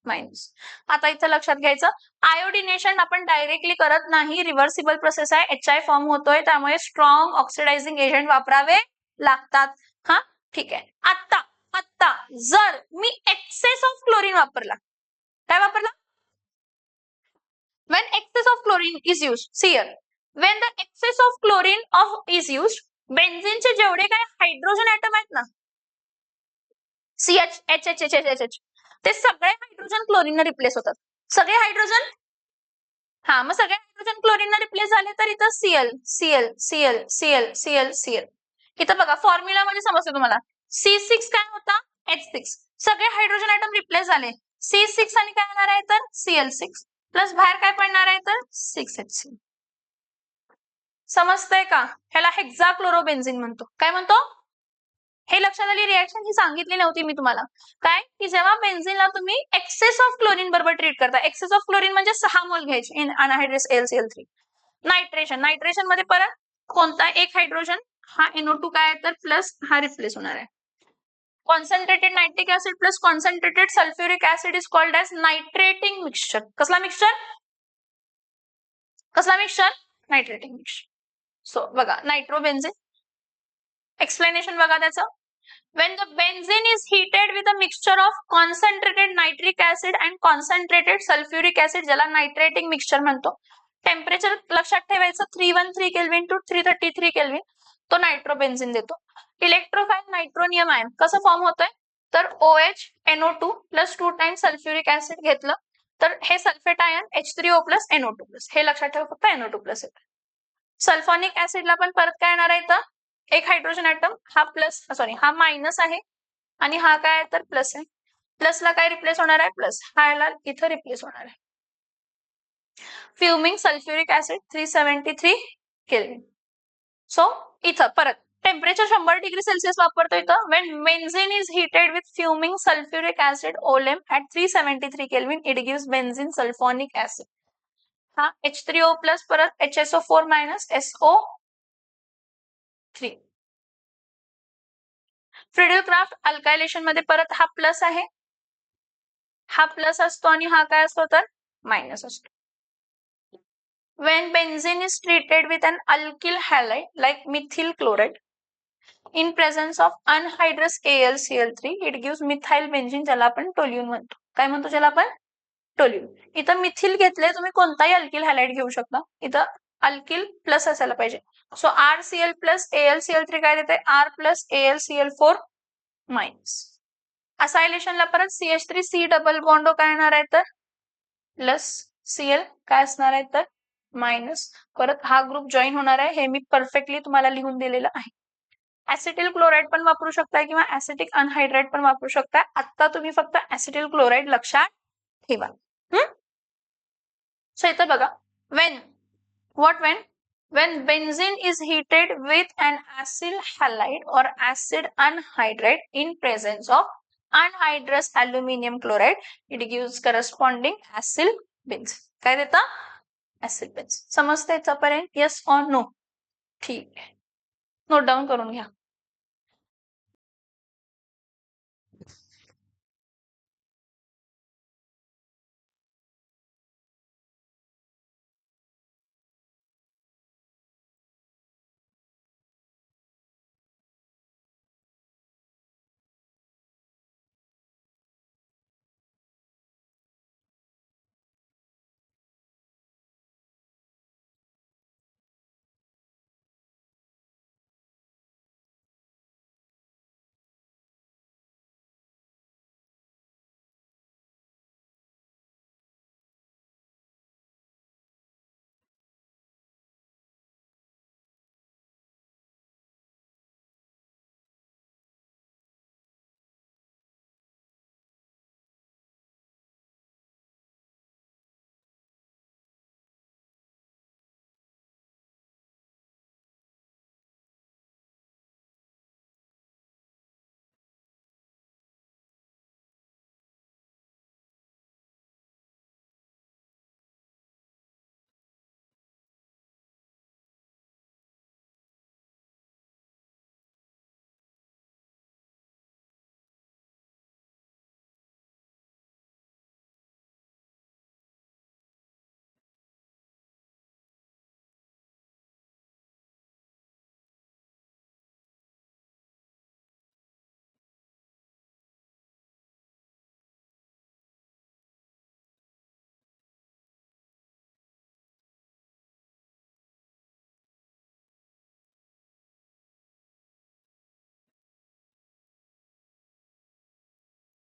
minus. आता इथं लक्षात घ्यायचं, आयोडिनेशन आपण डायरेक्टली करत नाही, रिव्हर्सिबल प्रोसेस आहे, HI फॉर्म होतोय, त्यामुळे स्ट्रॉंग ऑक्सिडायझिंग एजंट वापरावे लागतात. हा, ठीक आहे. आता आता जर मी एक्सेस ऑफ क्लोरीन वापरला, काय वापरला? When excess of chlorine is used, see here, when the excess of chlorine is used, बेन्झीनचे जेवढे काय हायड्रोजन ऍटम आहेत ना, CH, HH, ते सगळे हायड्रोजन क्लोरीन रिप्लेस होतात. सगळे हायड्रोजन, हा मग सगळे हायड्रोजन क्लोरीन रिप्लेस झाले तर इथं Cl. इथं बघा फॉर्म्युला मध्ये समजतं तुम्हाला, C6 काय होता? H6. सगळे हायड्रोजन ॲटम रिप्लेस झाले. C6 आणि काय येणार आहे तर Cl6 प्लस बाहेर काय पडणार आहे तर 6H6. समजतंय का? ह्याला हेक्साक्लोरोबेन्झीन म्हणतो. काय म्हणतो? हे लक्षात आली रिएक्शन ही सांगितली नव्हती मी तुम्हाला. काय की जेव्हा बेन्झीनला तुम्ही एक्सेस ऑफ क्लोरीन बरोबर ट्रीट करता, एक्सेस ऑफ क्लोरीन म्हणजे 6 मोल घ्यायचे इन अनहायड्रस AlCl3. नायट्रेशन मध्ये परत कोणता एक हायड्रोजन, हा NO2 काय आहे तर प्लस हा रिप्लेस होणार आहे. Concentrated nitric acid plus concentrated sulphuric acid is called as nitrating mixture. कसला मिक्सचर? कसला मिक्सचर? Nitrating mixture. सो बघा नायट्रोबेन्झीन, एक्सप्लेनेशन बघा त्याचं. When the benzene is heated with a mixture of concentrated nitric acid and concentrated sulfuric acid, ज्याला नायट्रेटिंग mixture म्हणतो, temperature लक्षात ठेवायचं 313 kelvin to 333 kelvin, तो नायट्रोबेन्झीन देतो. इलेक्ट्रोफाइल नायट्रोनियम आयन कसं फॉर्म होतोय तर OH NO2 plus 2 times sulphuric acid घेतलं तर हे sulphate ion H3O plus NO2 plus, हे लक्षात ठेवा फक्त NO2 प्लस येतं. सल्फोनिक ऍसिडला पण परत काय येणार आहे तर एक हायड्रोजन ऍटम, हा प्लस सॉरी हा मायनस आहे आणि हा काय आहे तर प्लस आहे. प्लसला काय रिप्लेस होणार आहे? प्लस. हा याला इथं रिप्लेस होणार आहे. Fuming sulphuric acid 373 kelvin. So इथं परत टेम्परेचर 100 डिग्री सेल्सिअस वापरतो इथं. When benzene is heated with fuming sulphuric acid oleum at 373 kelvin, it gives benzene sulphonic acid. हा H3O प्लस परत HSO4 minus SO3. Friedel Crafts अल्कायलेशन मध्ये परत हा plus आहे, हा प्लस असतो आणि हा काय असतो तर मायनस असतो. When benzene is treated with an alkyl halide like methyl chloride in presence of anhydrous AlCl3, it gives methyl benzene, ज्याला आपण टोल्यून म्हणतो. काय म्हणतो ज्याला आपण? टोल्यून. इथं मिथिल घेतले, तुम्ही कोणताही अल्किल हॅलाइड घेऊ शकता. इथं अल्किल प्लस असायला पाहिजे. सो RCl प्लस AlCl3 काय देते? R plus AlCl4 minus. असायलेशनला परत CH3C डबल बॉन्ड काय येणार आहे तर प्लस Cl काय असणार आहे तर मायनस. परत हा ग्रुप जॉईन होणार आहे, हे मी परफेक्टली तुम्हाला लिहून दिलेलं आहे. ऍसिटिल क्लोराइड पण वापरू शकता किंवा ऍसिटिक अनहायड्राइड पण वापरू शकता. आता तुम्ही फक्त ऍसिटिल क्लोराइड लक्षात ठेवा. सो इथं बघा, when benzene is heated with an acyl halide or acid anhydride in presence of anhydrous aluminum chloride, it gives corresponding acyl benzene. काय देता? acyl benzene. समजते याच्यापर्यंत? येस और नो? ठीक आहे, नोट डाऊन करून घ्या.